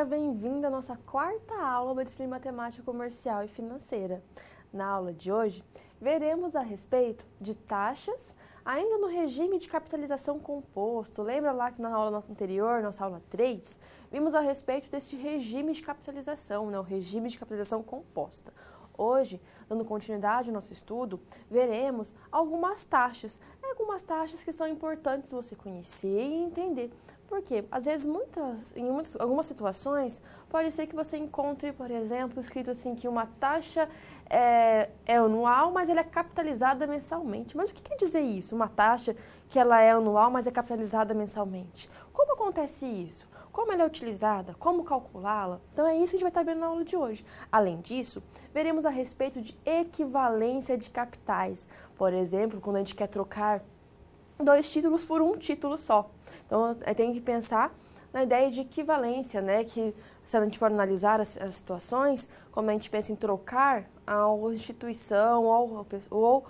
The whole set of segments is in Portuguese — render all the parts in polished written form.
seja bem-vindo à nossa quarta aula da disciplina Matemática Comercial e Financeira. Na aula de hoje, veremos a respeito de taxas, ainda no regime de capitalização composto. Lembra lá que na aula anterior, nossa aula 3, vimos a respeito deste regime de capitalização, o regime de capitalização composta. Hoje, dando continuidade ao nosso estudo, veremos algumas taxas que são importantes você conhecer e entender. Porque, às vezes, algumas situações, pode ser que você encontre, por exemplo, escrito assim que uma taxa é anual, mas ela é capitalizada mensalmente. Mas o que quer dizer isso? Uma taxa que ela é anual, mas é capitalizada mensalmente. Como acontece isso? Como ela é utilizada? Como calculá-la? Então, é isso que a gente vai estar vendo na aula de hoje. Além disso, veremos a respeito de equivalência de capitais. Por exemplo, quando a gente quer trocar 2 títulos por um título só. Então, tem que pensar na ideia de equivalência, né? Que se a gente for analisar as situações, quando a gente pensa em trocar a instituição ou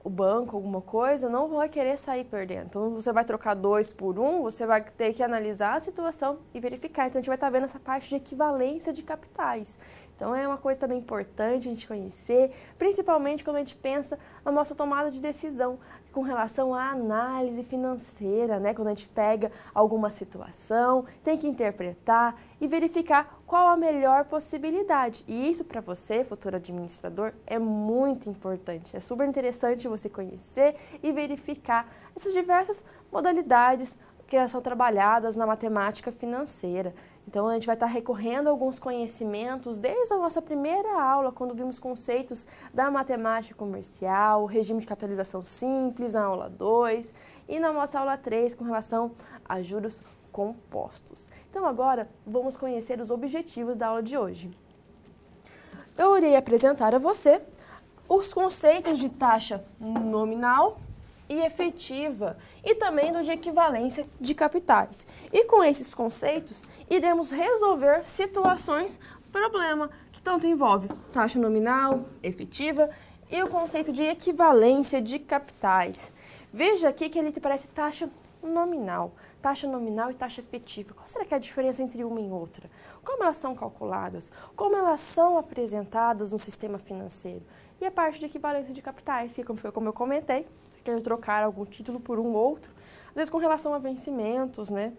o banco, alguma coisa, não vai querer sair perdendo. Então, você vai trocar 2 por 1, você vai ter que analisar a situação e verificar. Então, a gente vai estar vendo essa parte de equivalência de capitais. Então, é uma coisa também importante a gente conhecer, principalmente quando a gente pensa na nossa tomada de decisão com relação à análise financeira, né? Quando a gente pega alguma situação, tem que interpretar e verificar qual a melhor possibilidade. E isso para você, futuro administrador, é muito importante. É super interessante você conhecer e verificar essas diversas modalidades que são trabalhadas na matemática financeira. Então, a gente vai estar recorrendo a alguns conhecimentos desde a nossa primeira aula, quando vimos conceitos da matemática comercial, o regime de capitalização simples, na aula 2, e na nossa aula 3, com relação a juros compostos. Então, agora, vamos conhecer os objetivos da aula de hoje. Eu irei apresentar a você os conceitos de taxa nominal e efetiva, e também do de equivalência de capitais. E com esses conceitos, iremos resolver situações, problema, que tanto envolve taxa nominal, efetiva e o conceito de equivalência de capitais. Veja aqui que ele parece taxa nominal e taxa efetiva. Qual será que é a diferença entre uma e outra? Como elas são calculadas? Como elas são apresentadas no sistema financeiro? E a parte de equivalência de capitais, que como eu comentei, quer trocar algum título por um outro, às vezes com relação a vencimentos, né?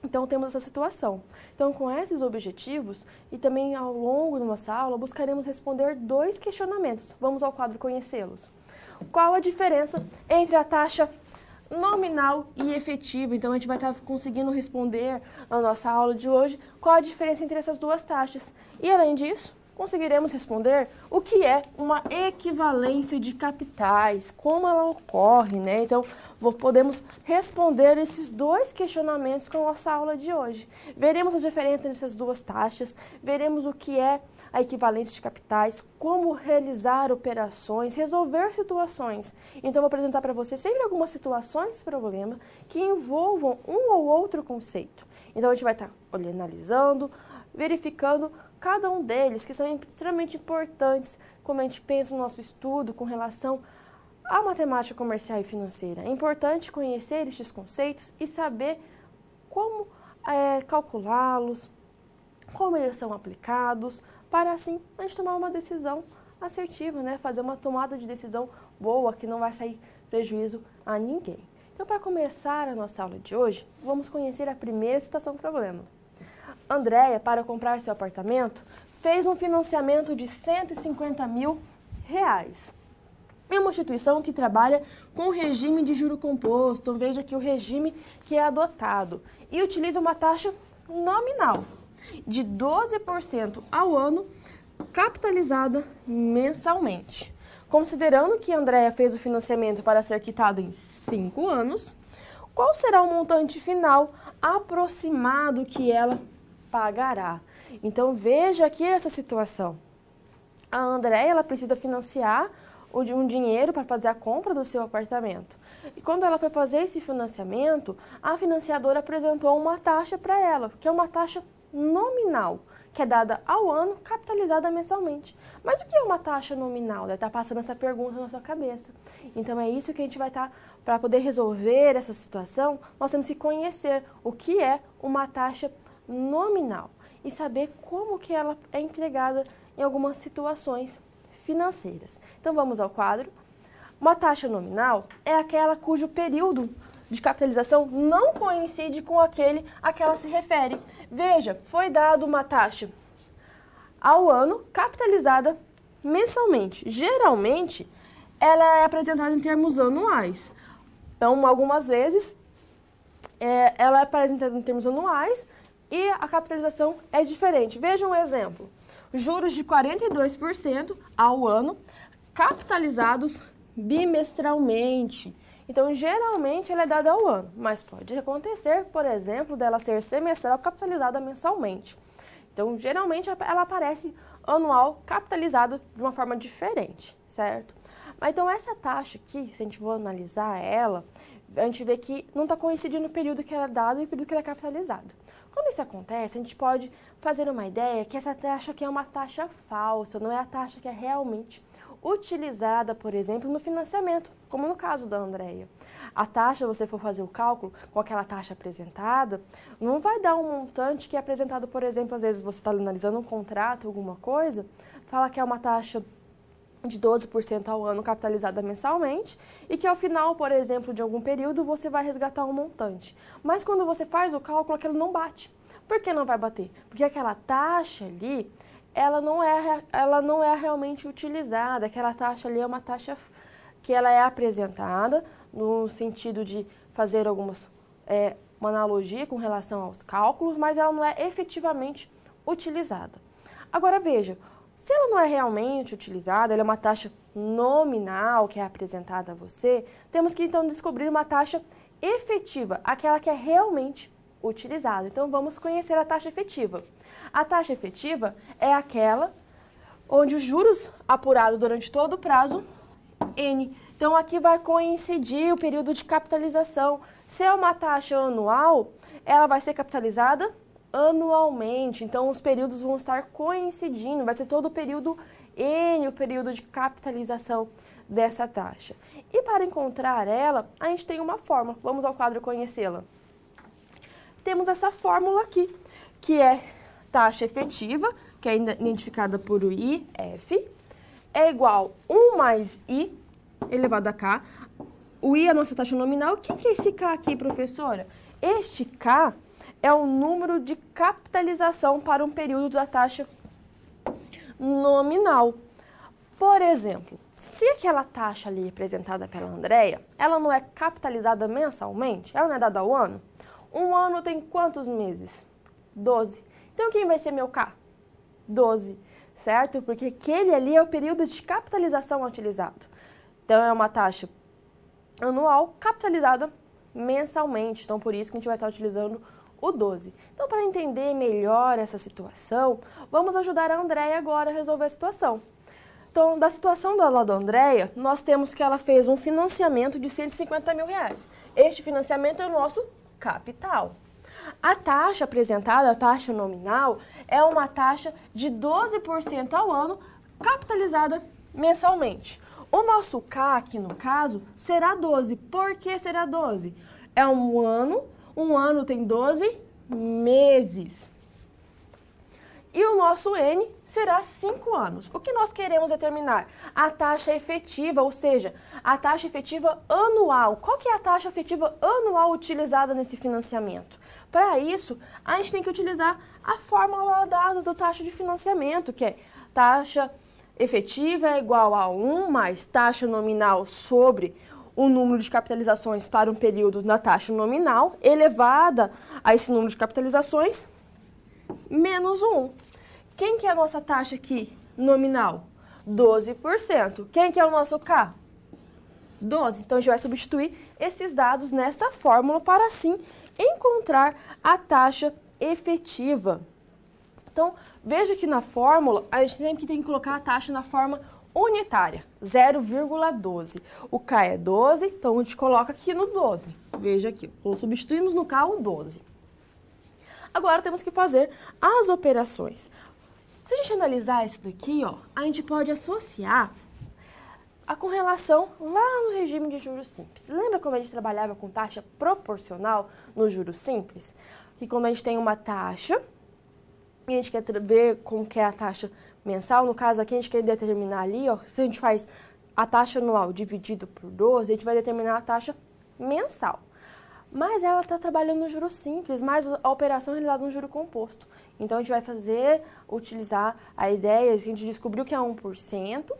Então, temos essa situação. Então, com esses objetivos, e também ao longo da nossa aula, buscaremos responder 2 questionamentos. Vamos ao quadro conhecê-los. Qual a diferença entre a taxa nominal e efetiva? Então, a gente vai estar conseguindo responder na nossa aula de hoje qual a diferença entre essas 2 taxas. E, além disso, conseguiremos responder o que é uma equivalência de capitais, como ela ocorre, né? Então, podemos responder esses 2 questionamentos com a nossa aula de hoje. Veremos a diferença entre essas 2 taxas, veremos o que é a equivalência de capitais, como realizar operações, resolver situações. Então, vou apresentar para você sempre algumas situações, problema, que envolvam um ou outro conceito. Então, a gente vai estar analisando, verificando cada um deles, que são extremamente importantes quando a gente pensa no nosso estudo com relação à matemática comercial e financeira. É importante conhecer estes conceitos e saber como calculá-los, como eles são aplicados, para assim a gente tomar uma decisão assertiva, né? Fazer uma tomada de decisão boa, que não vai sair prejuízo a ninguém. Então, para começar a nossa aula de hoje, vamos conhecer a primeira situação problema. Andréia, para comprar seu apartamento, fez um financiamento de R$150 mil em uma instituição que trabalha com regime de juro composto. Então, veja aqui o regime que é adotado e utiliza uma taxa nominal de 12% ao ano, capitalizada mensalmente. Considerando que Andréia fez o financiamento para ser quitado em 5 anos, qual será o montante final aproximado que ela pagará? Então, veja aqui essa situação. A Andréia, ela precisa financiar um dinheiro para fazer a compra do seu apartamento. E quando ela foi fazer esse financiamento, a financiadora apresentou uma taxa para ela, que é uma taxa nominal, que é dada ao ano, capitalizada mensalmente. Mas o que é uma taxa nominal? Deve estar passando essa pergunta na sua cabeça. Então, é isso que a gente vai estar, para poder resolver essa situação, nós temos que conhecer o que é uma taxa nominal. e saber como que ela é empregada em algumas situações financeiras. Então vamos ao quadro. Uma taxa nominal é aquela cujo período de capitalização não coincide com aquele a que ela se refere. Veja, foi dado uma taxa ao ano capitalizada mensalmente. Geralmente, ela é apresentada em termos anuais. Então, algumas vezes, ela é apresentada em termos anuais e a capitalização é diferente. Veja um exemplo. Juros de 42% ao ano, capitalizados bimestralmente. Então, geralmente, ela é dada ao ano, mas pode acontecer, por exemplo, dela ser semestral capitalizada mensalmente. Então, geralmente, ela aparece anual capitalizado de uma forma diferente, certo? Mas, então, essa taxa aqui, se a gente for analisar ela, a gente vê que não está coincidindo o período que ela é dado e o período que ela é capitalizada. Quando isso acontece, a gente pode fazer uma ideia que essa taxa aqui é uma taxa falsa, não é a taxa que é realmente utilizada, por exemplo, no financiamento, como no caso da Andreia. A taxa, se você for fazer o cálculo com aquela taxa apresentada, não vai dar um montante que é apresentado, por exemplo, às vezes você está analisando um contrato, alguma coisa, fala que é uma taxa de 12% ao ano capitalizada mensalmente e que ao final, por exemplo, de algum período, você vai resgatar um montante. Mas quando você faz o cálculo, aquilo não bate. Por que não vai bater? Porque aquela taxa ali, ela não é realmente utilizada. Aquela taxa ali é uma taxa que ela é apresentada no sentido de fazer uma analogia com relação aos cálculos, mas ela não é efetivamente utilizada. Agora veja, se ela não é realmente utilizada, ela é uma taxa nominal que é apresentada a você, temos que então descobrir uma taxa efetiva, aquela que é realmente utilizada. Então vamos conhecer a taxa efetiva. A taxa efetiva é aquela onde os juros apurados durante todo o prazo N. Então aqui vai coincidir o período de capitalização. Se é uma taxa anual, ela vai ser capitalizada anualmente, então os períodos vão estar coincidindo, vai ser todo o período N, o período de capitalização dessa taxa. E para encontrar ela, a gente tem uma fórmula, vamos ao quadro conhecê-la. Temos essa fórmula aqui, que é taxa efetiva, que é identificada por IF, é igual 1 mais I elevado a K. O I é a nossa taxa nominal. O que é esse K aqui, professora? Este K é o número de capitalização para um período da taxa nominal. Por exemplo, se aquela taxa ali apresentada pela Andreia, ela não é capitalizada mensalmente, ela não é dada ao ano, um ano tem quantos meses? 12. Então, quem vai ser meu K? 12, certo? Porque aquele ali é o período de capitalização utilizado. Então, é uma taxa anual capitalizada mensalmente. Então, por isso que a gente vai estar utilizando o 12. Então, para entender melhor essa situação, vamos ajudar a Andreia agora a resolver a situação. Então, da situação da Andreia, nós temos que ela fez um financiamento de R$150 mil. Este financiamento é o nosso capital. A taxa apresentada, a taxa nominal, é uma taxa de 12% ao ano, capitalizada mensalmente. O nosso K, aqui no caso, será 12. Por que será 12? É um ano tem 12 meses. E o nosso N será 5 anos. O que nós queremos determinar? A taxa efetiva, ou seja, a taxa efetiva anual. Qual que é a taxa efetiva anual utilizada nesse financiamento? Para isso, a gente tem que utilizar a fórmula dada da taxa de financiamento, que é taxa efetiva é igual a 1 mais taxa nominal sobre o número de capitalizações para um período na taxa nominal, elevada a esse número de capitalizações, menos 1. Quem que é a nossa taxa aqui nominal? 12%. Quem que é o nosso K? 12. Então, a gente vai substituir esses dados nesta fórmula para, assim, encontrar a taxa efetiva. Então, veja que na fórmula, a gente tem que colocar a taxa na forma unitária, 0,12. O K é 12, então a gente coloca aqui no 12. Veja aqui, substituímos no K o 12. Agora temos que fazer as operações. Se a gente analisar isso daqui, ó, a gente pode associar a correlação lá no regime de juros simples. Lembra quando a gente trabalhava com taxa proporcional no juros simples? E quando a gente tem uma taxa e a gente quer ver como que é a taxa mensal, no caso aqui a gente quer determinar ali, ó, se a gente faz a taxa anual dividido por 12, a gente vai determinar a taxa mensal. Mas ela está trabalhando no juro simples, mas a operação é realizada no juro composto. Então, a gente vai utilizar a ideia, a gente descobriu que é 1%,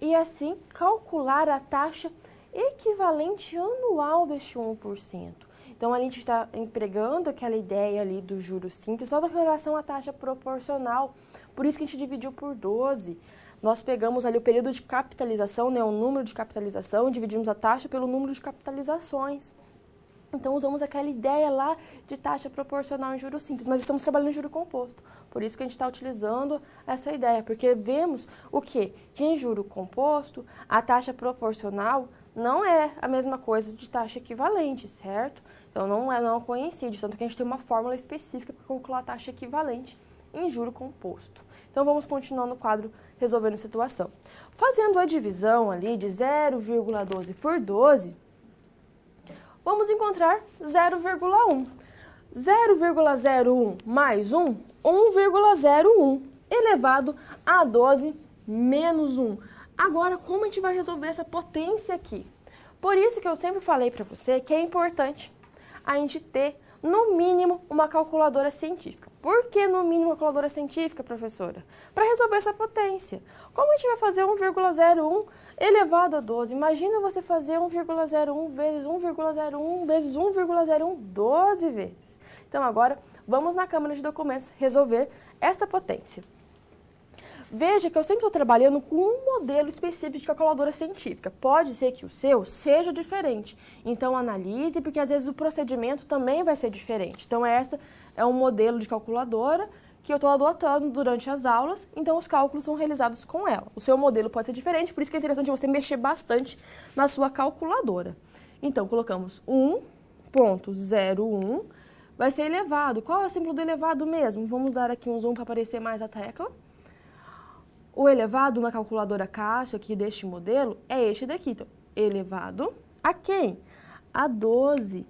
e assim calcular a taxa equivalente anual deste 1%. Então, a gente está empregando aquela ideia ali do juro simples, só com relação à taxa proporcional. Por isso que a gente dividiu por 12. Nós pegamos ali o período de capitalização, né, o número de capitalização, dividimos a taxa pelo número de capitalizações. Então, usamos aquela ideia lá de taxa proporcional em juros simples, mas estamos trabalhando em juro composto. Por isso que a gente está utilizando essa ideia, porque vemos o quê? Que em juro composto, a taxa proporcional não é a mesma coisa de taxa equivalente, certo? Então, não coincide, tanto que a gente tem uma fórmula específica para calcular a taxa equivalente em juro composto. Então, vamos continuar no quadro resolvendo a situação. Fazendo a divisão ali de 0,12 por 12, vamos encontrar 0,1. 0,01 mais 1, 1,01 elevado a 12 menos 1. Agora, como a gente vai resolver essa potência aqui? Por isso que eu sempre falei para você que é importante a gente ter, no mínimo, uma calculadora científica. Por que no mínimo uma calculadora científica, professora? Para resolver essa potência. Como a gente vai fazer 1,01 elevado a 12? Imagina você fazer 1,01 vezes 1,01 vezes 1,01, 12 vezes. Então, agora, vamos na Câmara de Documentos resolver essa potência. Veja que eu sempre estou trabalhando com um modelo específico de calculadora científica. Pode ser que o seu seja diferente. Então, analise, porque às vezes o procedimento também vai ser diferente. Então, essa é um modelo de calculadora que eu estou adotando durante as aulas, então os cálculos são realizados com ela. O seu modelo pode ser diferente, por isso que é interessante você mexer bastante na sua calculadora. Então, colocamos 1,01, vai ser elevado. Qual é o símbolo do elevado mesmo? Vamos dar aqui um zoom para aparecer mais a tecla. O elevado na calculadora Cássio aqui deste modelo é este daqui. Então, elevado a quem? A 12.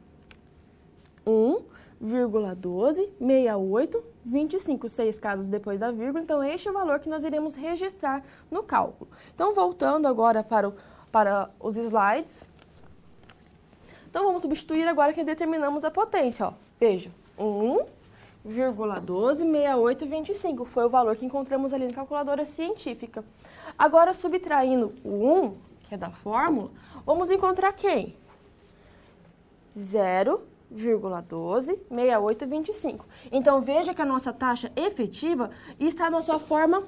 1,126825, 6 casas depois da vírgula. Então, este é o valor que nós iremos registrar no cálculo. Então, voltando agora para os slides. Então, vamos substituir agora que determinamos a potência. Ó. Veja, 1,126825 foi o valor que encontramos ali na calculadora científica. Agora, subtraindo o 1, que é da fórmula, vamos encontrar quem? 0,126825. Então, veja que a nossa taxa efetiva está na sua forma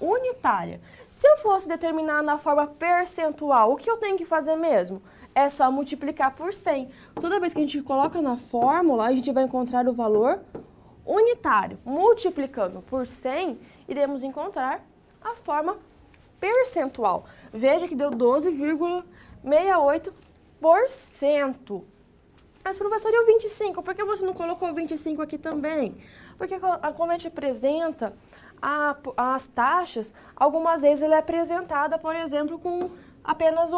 unitária. Se eu fosse determinar na forma percentual, o que eu tenho que fazer mesmo? É só multiplicar por 100. Toda vez que a gente coloca na fórmula, a gente vai encontrar o valor unitário. Multiplicando por 100, iremos encontrar a forma percentual. Veja que deu 12,68%. Mas, professor, e o 25? Por que você não colocou o 25 aqui também? Porque quando a gente apresenta as taxas, algumas vezes ela é apresentada, por exemplo, com apenas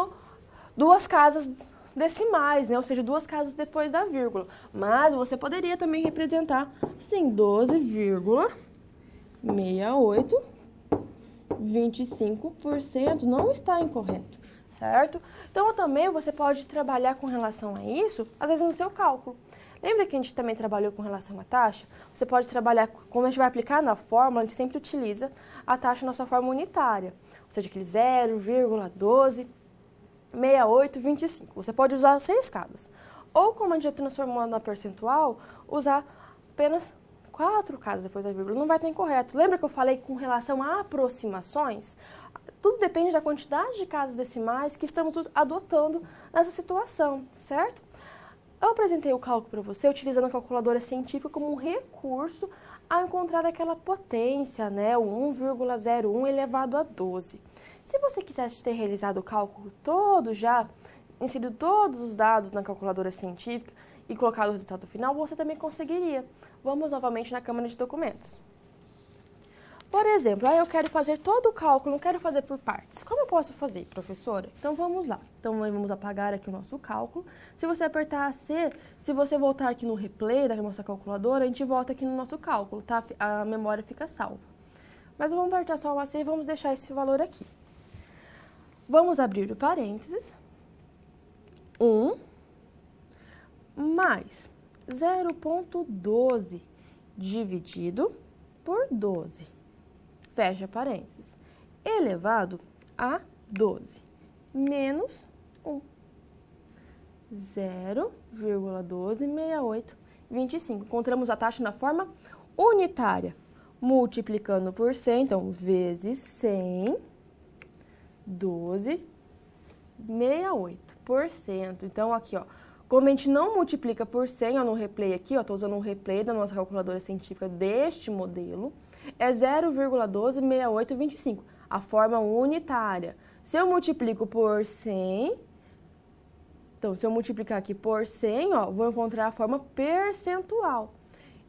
duas casas decimais, né? Ou seja, duas casas depois da vírgula. Mas você poderia também representar, sim, 12,6825%. Não está incorreto, certo? Então, também você pode trabalhar com relação a isso, às vezes no seu cálculo. Lembra que a gente também trabalhou com relação à taxa? Você pode trabalhar, quando a gente vai aplicar na fórmula, a gente sempre utiliza a taxa na sua forma unitária. Ou seja, aquele 0,126825. Você pode usar 6 casas. Ou, como a gente já transformou na percentual, usar apenas 4 casas depois da vírgula. Não vai estar incorreto. Lembra que eu falei com relação a aproximações? Tudo depende da quantidade de casas decimais que estamos adotando nessa situação, certo? Eu apresentei o cálculo para você utilizando a calculadora científica como um recurso a encontrar aquela potência, né? O 1,01 elevado a 12. Se você quisesse ter realizado o cálculo todo já, inserido todos os dados na calculadora científica e colocado o resultado final, você também conseguiria. Vamos novamente na Câmara de Documentos. Por exemplo, eu quero fazer todo o cálculo, não quero fazer por partes. Como eu posso fazer, professora? Então, vamos lá. Então, vamos apagar aqui o nosso cálculo. Se você apertar C, se você voltar aqui no replay da nossa calculadora, a gente volta aqui no nosso cálculo, tá? A memória fica salva. Mas vamos apertar só o AC e vamos deixar esse valor aqui. Vamos abrir o parênteses. 1 mais 0,12 dividido por 12. Fecha parênteses. Elevado a 12. Menos 1. 0,126825. Encontramos a taxa na forma unitária. Multiplicando por 100, então, vezes 100, 12,68%. Então, aqui, ó, como a gente não multiplica por 100, ó, no replay aqui, ó, tô usando um replay da nossa calculadora científica deste modelo, é 0,126825, a forma unitária. Se eu multiplico por 100, então, se eu multiplicar aqui por 100, ó, vou encontrar a forma percentual.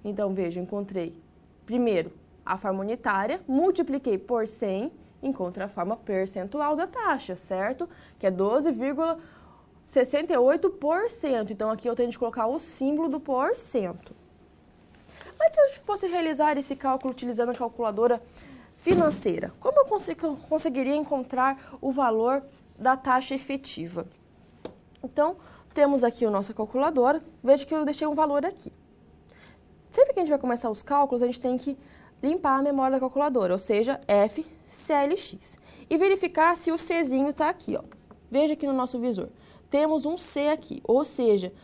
Então, veja, encontrei primeiro a forma unitária, multipliquei por 100, encontra a forma percentual da taxa, certo? Que é 12,68%. Então, aqui eu tenho de colocar o símbolo do porcento. Mas se eu fosse realizar esse cálculo utilizando a calculadora financeira, como eu conseguiria encontrar o valor da taxa efetiva? Então, temos aqui a nossa calculadora. Veja que eu deixei um valor aqui. Sempre que a gente vai começar os cálculos, a gente tem que limpar a memória da calculadora, ou seja, FCLX. E verificar se o Czinho está aqui, ó. Veja aqui no nosso visor. Temos um C aqui, ou seja,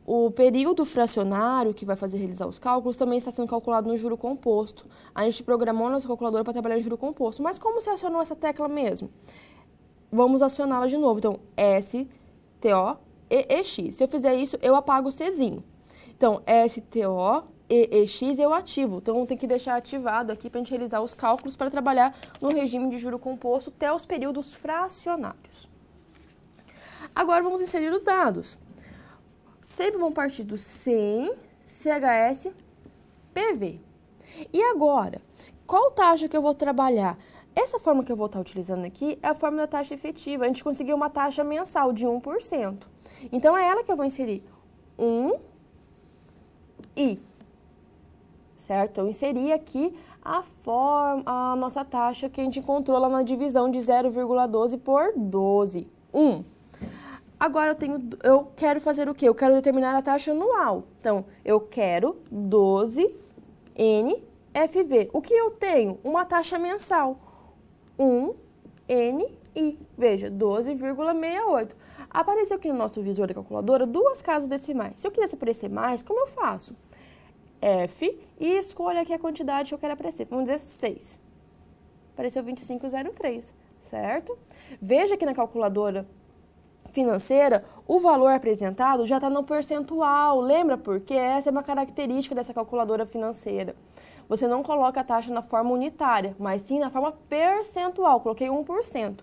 o período fracionário que vai realizar os cálculos também está sendo calculado no juro composto. A gente programou a nossa calculadora para trabalhar em juro composto. Mas como se acionou essa tecla mesmo? Vamos acioná-la de novo. Então, STOEEX. Se eu fizer isso, eu apago o Czinho. Então, STOEEX eu ativo. Então, tem que deixar ativado aqui para a gente realizar os cálculos para trabalhar no regime de juro composto até os períodos fracionários. Agora, vamos inserir os dados. Sempre vão partir do 100 CHS PV. E agora, qual taxa que eu vou trabalhar? Essa forma que eu vou estar utilizando aqui é a forma da taxa efetiva. A gente conseguiu uma taxa mensal de 1%. Então, é ela que eu vou inserir. 1I. Certo? Eu inseri aqui a nossa taxa que a gente encontrou lá na divisão de 0,12 por 12. 1. Agora, eu quero fazer o quê? Eu quero determinar a taxa anual. Então, eu quero 12 NFV. O que eu tenho? Uma taxa mensal. 1 NI. Veja, 12,68. Apareceu aqui no nosso visor da calculadora duas casas decimais. Se eu quisesse aparecer mais, como eu faço? F e escolho aqui a quantidade que eu quero aparecer. Vamos dizer 6. Apareceu 25,03, certo? Veja que na calculadora financeira, o valor apresentado já está no percentual. Lembra por quê? Essa é uma característica dessa calculadora financeira. Você não coloca a taxa na forma unitária, mas sim na forma percentual. Coloquei 1%.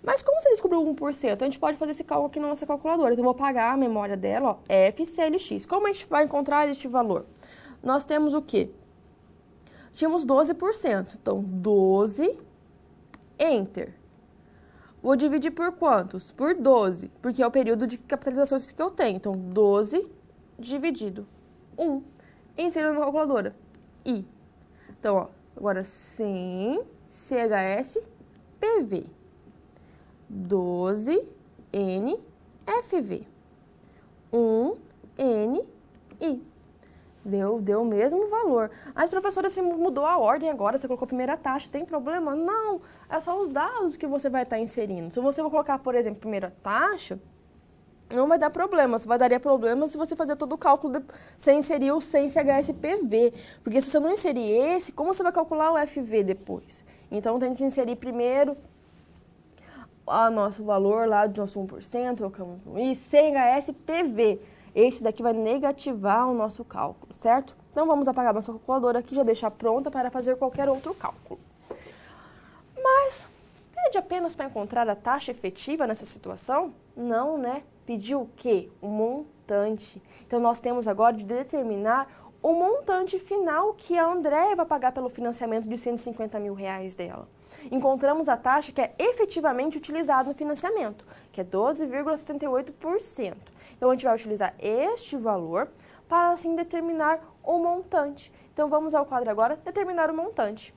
Mas como você descobriu 1%? A gente pode fazer esse cálculo aqui na nossa calculadora. Então, eu vou apagar a memória dela, ó, FCLX. Como a gente vai encontrar este valor? Nós temos o quê? Tínhamos 12%. Então, 12, Enter. Vou dividir por quantos? Por 12, porque é o período de capitalizações que eu tenho. Então, 12 dividido 1. Insiro na calculadora. I. Então, ó, agora 100 CHS PV. 12 NFV. 1 NI. Deu o mesmo valor. Mas, professora, você mudou a ordem agora, você colocou a primeira taxa, tem problema? Não, é só os dados que você vai estar inserindo. Se você for colocar, por exemplo, primeira taxa, não vai dar problema. Só daria problema se você fazer todo o cálculo sem inserir o 100 CHS-PV. Porque se você não inserir esse, como você vai calcular o FV depois? Então, tem que inserir primeiro o nosso valor lá do nosso 1%, colocamos no I, CHS-PV. Esse daqui vai negativar o nosso cálculo, certo? Então, vamos apagar a nossa calculadora aqui, já deixar pronta para fazer qualquer outro cálculo. Mas, pede apenas para encontrar a taxa efetiva nessa situação? Não, né? Pediu o quê? Um montante. Então, nós temos agora de determinar o montante final que a Andréia vai pagar pelo financiamento de R$ 150 mil dela. Encontramos a taxa que é efetivamente utilizada no financiamento, que é 12,68%. Então, a gente vai utilizar este valor para, assim, determinar o montante. Então, vamos ao quadro agora, determinar o montante.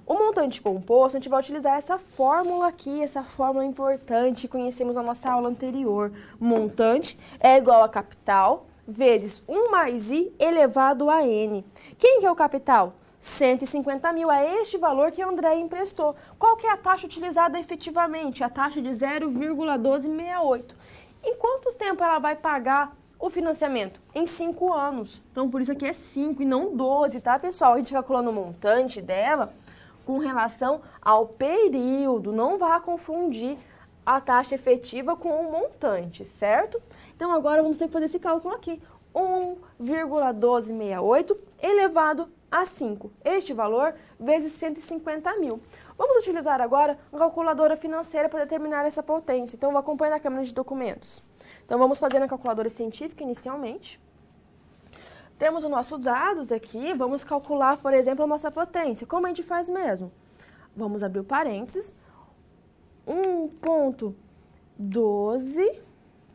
O montante composto, a gente vai utilizar essa fórmula aqui, essa fórmula importante que conhecemos na nossa aula anterior. Montante é igual a capital vezes 1 mais I elevado a N. Quem que é o capital? 150 mil, é este valor que a Andréia emprestou. Qual que é a taxa utilizada efetivamente? A taxa de 0,1268. Em quanto tempo ela vai pagar o financiamento? Em 5 anos. Então, por isso aqui é 5 e não 12, tá, pessoal? A gente calculando o montante dela com relação ao período. Não vá confundir a taxa efetiva com o montante, certo? Então, agora vamos ter que fazer esse cálculo aqui. 1,1268 elevado a 5. Este valor vezes 150 mil. Vamos utilizar agora uma calculadora financeira para determinar essa potência. Então, vou acompanhar na câmera de documentos. Então, vamos fazer na calculadora científica inicialmente. Temos os nossos dados aqui, vamos calcular, por exemplo, a nossa potência. Como a gente faz mesmo? Vamos abrir o parênteses. 1,12.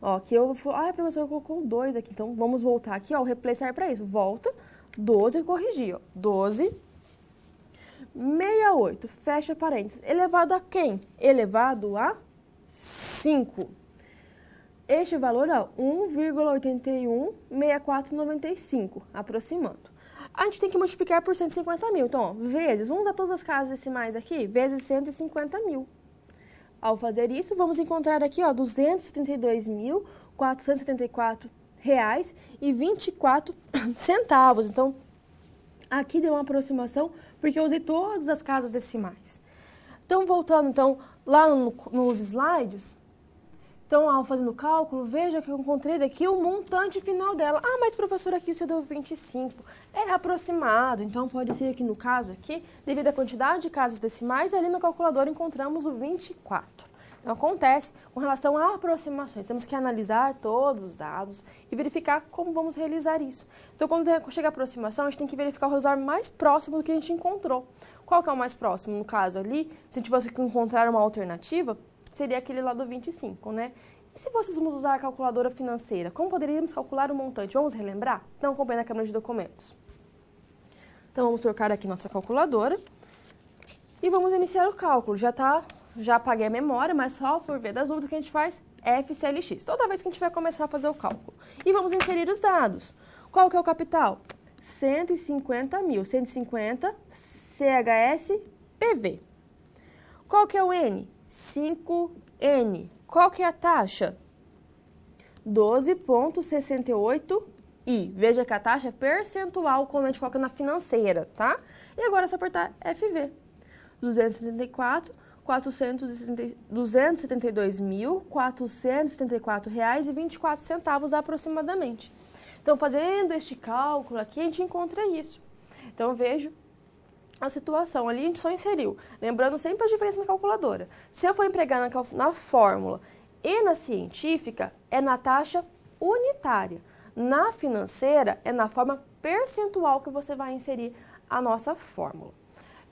Ó, aqui eu vou... Ah, professor, colocou 2 aqui. Então, vamos voltar aqui, ó, o replay serve para isso. Volta, 12 e corrigir, ó. 12,68. Fecha parênteses. Elevado a quem? Elevado a 5. Este valor é 1,816495, aproximando. A gente tem que multiplicar por 150 mil. Então, ó, vezes, vamos usar todas as casas decimais aqui, vezes 150 mil. Ao fazer isso, vamos encontrar aqui, ó, R$ 272.474,24. Então, aqui deu uma aproximação, porque eu usei todas as casas decimais. Então, voltando, então, lá nos slides... Então, ao fazendo o cálculo, veja que eu encontrei aqui o montante final dela. Ah, mas professor, aqui você deu 25. É aproximado, então pode ser que no caso aqui, devido à quantidade de casas decimais, ali no calculador encontramos o 24. Então, acontece com relação a aproximações. Temos que analisar todos os dados e verificar como vamos realizar isso. Então, quando chega a aproximação, a gente tem que verificar o resultado mais próximo do que a gente encontrou. Qual que é o mais próximo? No caso ali, se a gente fosse encontrar uma alternativa, seria aquele lá do 25, né? E se fôssemos usar a calculadora financeira, como poderíamos calcular o montante? Vamos relembrar? Então, acompanhe na câmera de documentos. Então, vamos trocar aqui nossa calculadora e vamos iniciar o cálculo. Já apaguei a memória, mas só por via das dúvidas que a gente faz FCLX. Toda vez que a gente vai começar a fazer o cálculo. E vamos inserir os dados. Qual que é o capital? 150 mil. 150 CHS PV. Qual que é o N? 5N. Qual que é a taxa? 12,68I. Veja que a taxa é percentual quando a gente coloca na financeira, tá? E agora é só apertar FV. 272.474 reais e 24 centavos aproximadamente. Então, fazendo este cálculo aqui, a gente encontra isso. Então, eu vejo a situação ali, a gente só inseriu. Lembrando sempre a diferença na calculadora. Se eu for empregar na fórmula e na científica, é na taxa unitária. Na financeira, é na forma percentual que você vai inserir a nossa fórmula.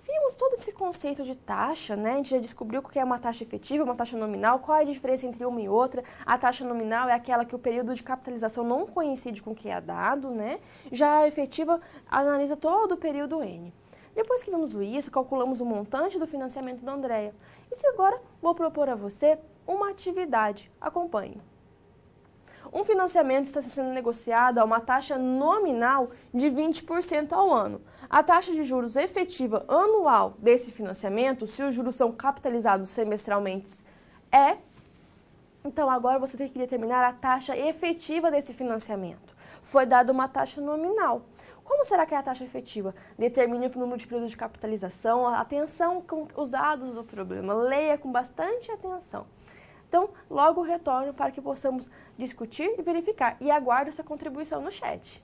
Vimos todo esse conceito de taxa, né? A gente já descobriu o que é uma taxa efetiva, uma taxa nominal, qual é a diferença entre uma e outra. A taxa nominal é aquela que o período de capitalização não coincide com o que é dado, né? Já a efetiva analisa todo o período N. Depois que vimos isso, calculamos o montante do financiamento da Andréia. E se agora vou propor a você uma atividade. Acompanhe. Um financiamento está sendo negociado a uma taxa nominal de 20% ao ano. A taxa de juros efetiva anual desse financiamento, se os juros são capitalizados semestralmente, é... Então, agora você tem que determinar a taxa efetiva desse financiamento. Foi dada uma taxa nominal. Como será que é a taxa efetiva? Determine o número de períodos de capitalização, atenção com os dados do problema, leia com bastante atenção. Então, logo retorno para que possamos discutir e verificar. E aguardo essa contribuição no chat.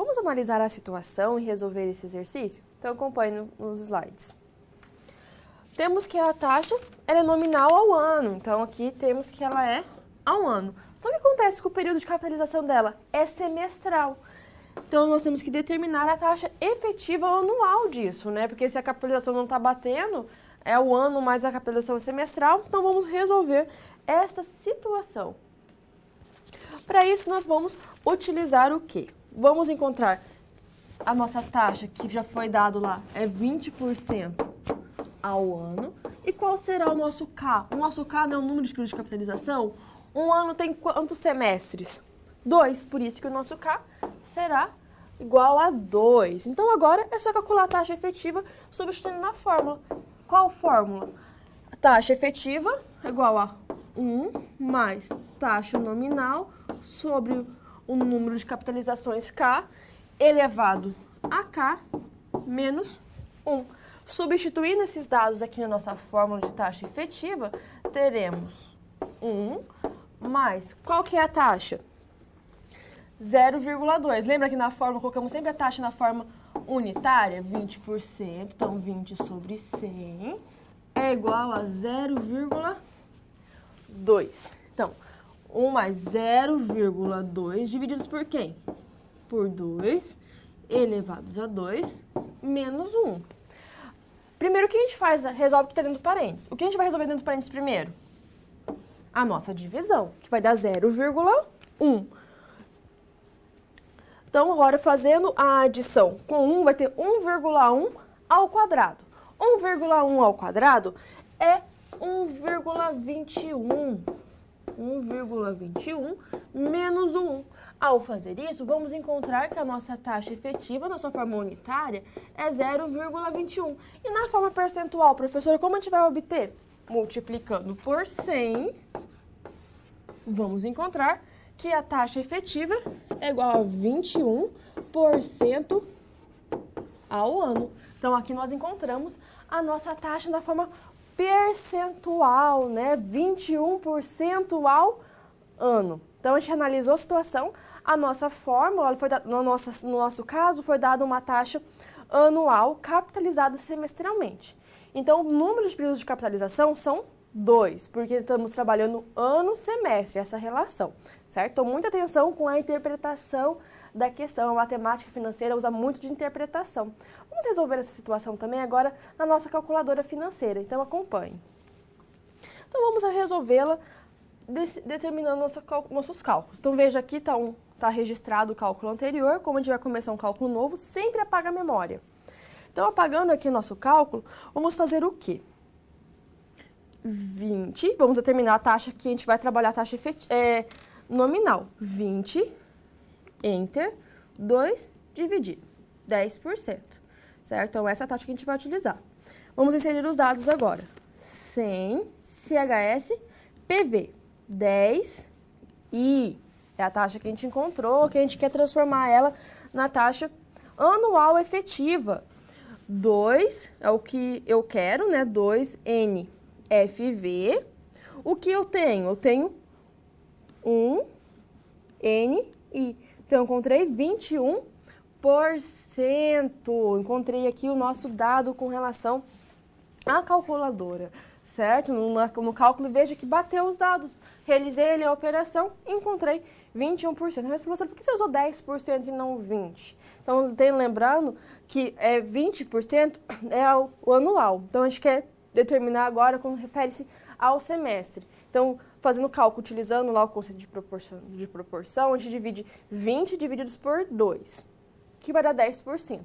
Vamos analisar a situação e resolver esse exercício? Então, acompanhe nos slides. Temos que a taxa ela é nominal ao ano, então aqui temos que ela é ao ano. Só que acontece que o período de capitalização dela é semestral. Então, nós temos que determinar a taxa efetiva anual disso, né? Porque se a capitalização não está batendo, é o ano mais a capitalização é semestral, então vamos resolver esta situação. Para isso, nós vamos utilizar o quê? Vamos encontrar a nossa taxa, que já foi dado lá, é 20% ao ano. E qual será o nosso K? O nosso K não é o número de períodos de capitalização? Um ano tem quantos semestres? 2, por isso que o nosso K será igual a 2. Então, agora é só calcular a taxa efetiva substituindo na fórmula. Qual fórmula? A taxa efetiva é igual a 1 mais taxa nominal sobre o número de capitalizações K elevado a K menos 1. Substituindo esses dados aqui na nossa fórmula de taxa efetiva, teremos 1 mais, qual que é a taxa? 0,2. Lembra que na fórmula colocamos sempre a taxa na forma unitária? 20%, então 20 sobre 100 é igual a 0,2. Então, 1 mais 0,2 divididos por quem? Por 2 elevados a 2 menos 1. Primeiro, o que a gente faz? Resolve o que está dentro do parênteses. O que a gente vai resolver dentro do parênteses primeiro? A nossa divisão, que vai dar 0,1. Então, agora fazendo a adição com 1, vai ter 1,1 ao quadrado. 1,1 ao quadrado é 1,21. 1,21 menos 1. Ao fazer isso, vamos encontrar que a nossa taxa efetiva, na sua forma unitária, é 0,21. E na forma percentual, professora, como a gente vai obter? Multiplicando por 100, vamos encontrar que a taxa efetiva é igual a 21% ao ano. Então, aqui nós encontramos a nossa taxa na forma percentual, né? 21% ao ano. Então, a gente analisou a situação, a nossa fórmula, no nosso caso, foi dada uma taxa anual capitalizada semestralmente. Então, o número de períodos de capitalização são 2, porque estamos trabalhando ano-semestre, essa relação, certo? Então, muita atenção com a interpretação da questão. A matemática financeira usa muito de interpretação. Vamos resolver essa situação também agora na nossa calculadora financeira, então acompanhe. Então, vamos resolvê-la determinando nossos cálculos. Então, veja aqui, está registrado o cálculo anterior. Como a gente vai começar um cálculo novo, sempre apaga a memória. Então, apagando aqui o nosso cálculo, vamos fazer o quê? 20, vamos determinar a taxa que a gente vai trabalhar, a taxa nominal. 20, enter, 2 dividido, 10%, certo? Então, essa é a taxa que a gente vai utilizar. Vamos inserir os dados agora. 100, CHS, PV, 10 e é a taxa que a gente encontrou, que a gente quer transformar ela na taxa anual efetiva. 2 é o que eu quero, né? 2N FV. O que eu tenho? Eu tenho 1 NI. Então, eu encontrei 21%. Encontrei aqui o nosso dado com relação à calculadora, certo? No cálculo, veja que bateu os dados. Realizei a operação e encontrei 21%. Mas, professor, por que você usou 10% e não 20%? Então, lembrando que 20% é o anual. Então, a gente quer determinar agora como refere-se ao semestre. Então, fazendo o cálculo, utilizando lá o conceito de proporção, a gente divide 20 divididos por 2, que vai dar 10%.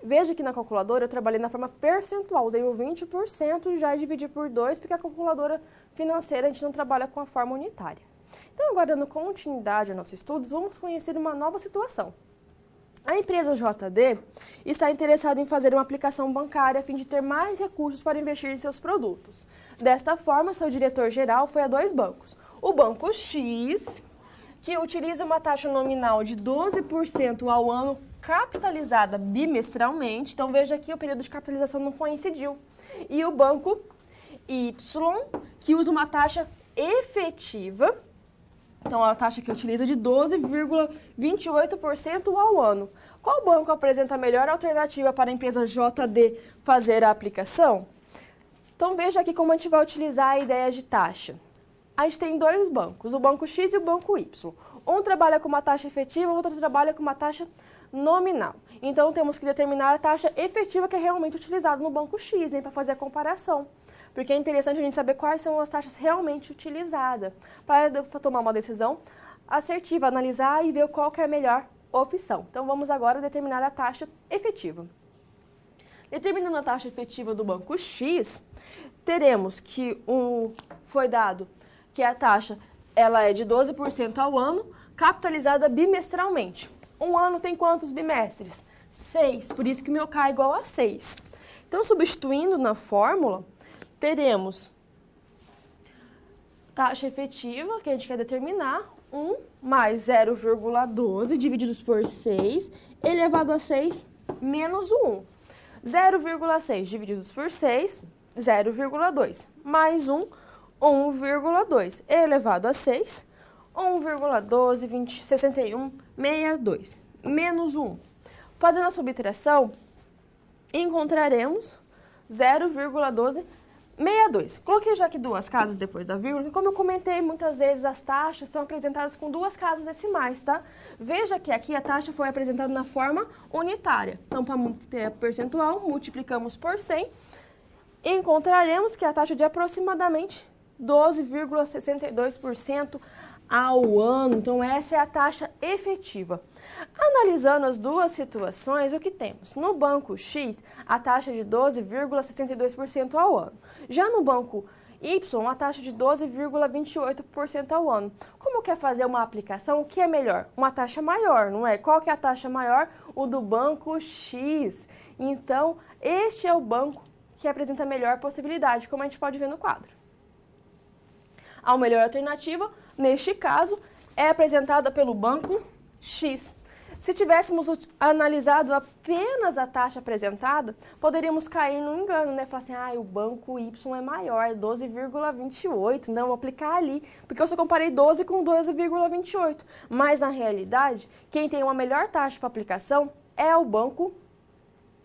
Veja que na calculadora eu trabalhei na forma percentual, usei o 20% já dividi por 2, porque a calculadora financeira a gente não trabalha com a forma unitária. Então, agora dando continuidade aos nossos estudos, vamos conhecer uma nova situação. A empresa JD está interessada em fazer uma aplicação bancária a fim de ter mais recursos para investir em seus produtos. Desta forma, seu diretor-geral foi a 2 bancos. O Banco X, que utiliza uma taxa nominal de 12% ao ano, capitalizada bimestralmente. Então, veja aqui, o período de capitalização não coincidiu. E o Banco Y, que usa uma taxa efetiva Então, a taxa que utiliza é de 12,28% ao ano. Qual banco apresenta a melhor alternativa para a empresa JD fazer a aplicação? Então, veja aqui como a gente vai utilizar a ideia de taxa. A gente tem dois bancos, o banco X e o banco Y. Um trabalha com uma taxa efetiva, o outro trabalha com uma taxa nominal. Então, temos que determinar a taxa efetiva que é realmente utilizada no banco X, né, para fazer a comparação. Porque é interessante a gente saber quais são as taxas realmente utilizadas, para tomar uma decisão assertiva, analisar e ver qual que é a melhor opção. Então, vamos agora determinar a taxa efetiva. Determinando a taxa efetiva do banco X, teremos que foi dado que a taxa ela é de 12% ao ano, capitalizada bimestralmente. Um ano tem quantos bimestres? 6, por isso que o meu K é igual a 6. Então, substituindo na fórmula, teremos taxa efetiva, que a gente quer determinar, 1 mais 0,12 divididos por 6, elevado a 6 menos o 1. 0,6 divididos por 6, 0,2. Mais 1, 1,2. Elevado a 6, 1,12, 61, 62. Menos 1. Fazendo a subtração, encontraremos 0,1262. Coloquei já aqui duas casas depois da vírgula, porque como eu comentei, muitas vezes as taxas são apresentadas com duas casas decimais, tá? Veja que aqui a taxa foi apresentada na forma unitária. Então, para ter a percentual, multiplicamos por 100 e encontraremos que a taxa é de aproximadamente 12,62% ao ano. Então, essa é a taxa efetiva. Analisando as duas situações, o que temos? No banco X, a taxa é de 12,62% ao ano. Já no banco Y, a taxa de 12,28% ao ano. Como quer fazer uma aplicação, o que é melhor? Uma taxa maior, não é? Qual que é a taxa maior? O do banco X. Então, este é o banco que apresenta a melhor possibilidade, como a gente pode ver no quadro. A melhor alternativa, neste caso, é apresentada pelo banco X. Se tivéssemos analisado apenas a taxa apresentada, poderíamos cair no engano, né? Falar assim, o banco Y é maior, 12,28, então vou aplicar ali, porque eu só comparei 12 com 12,28. Mas, na realidade, quem tem uma melhor taxa para aplicação é o banco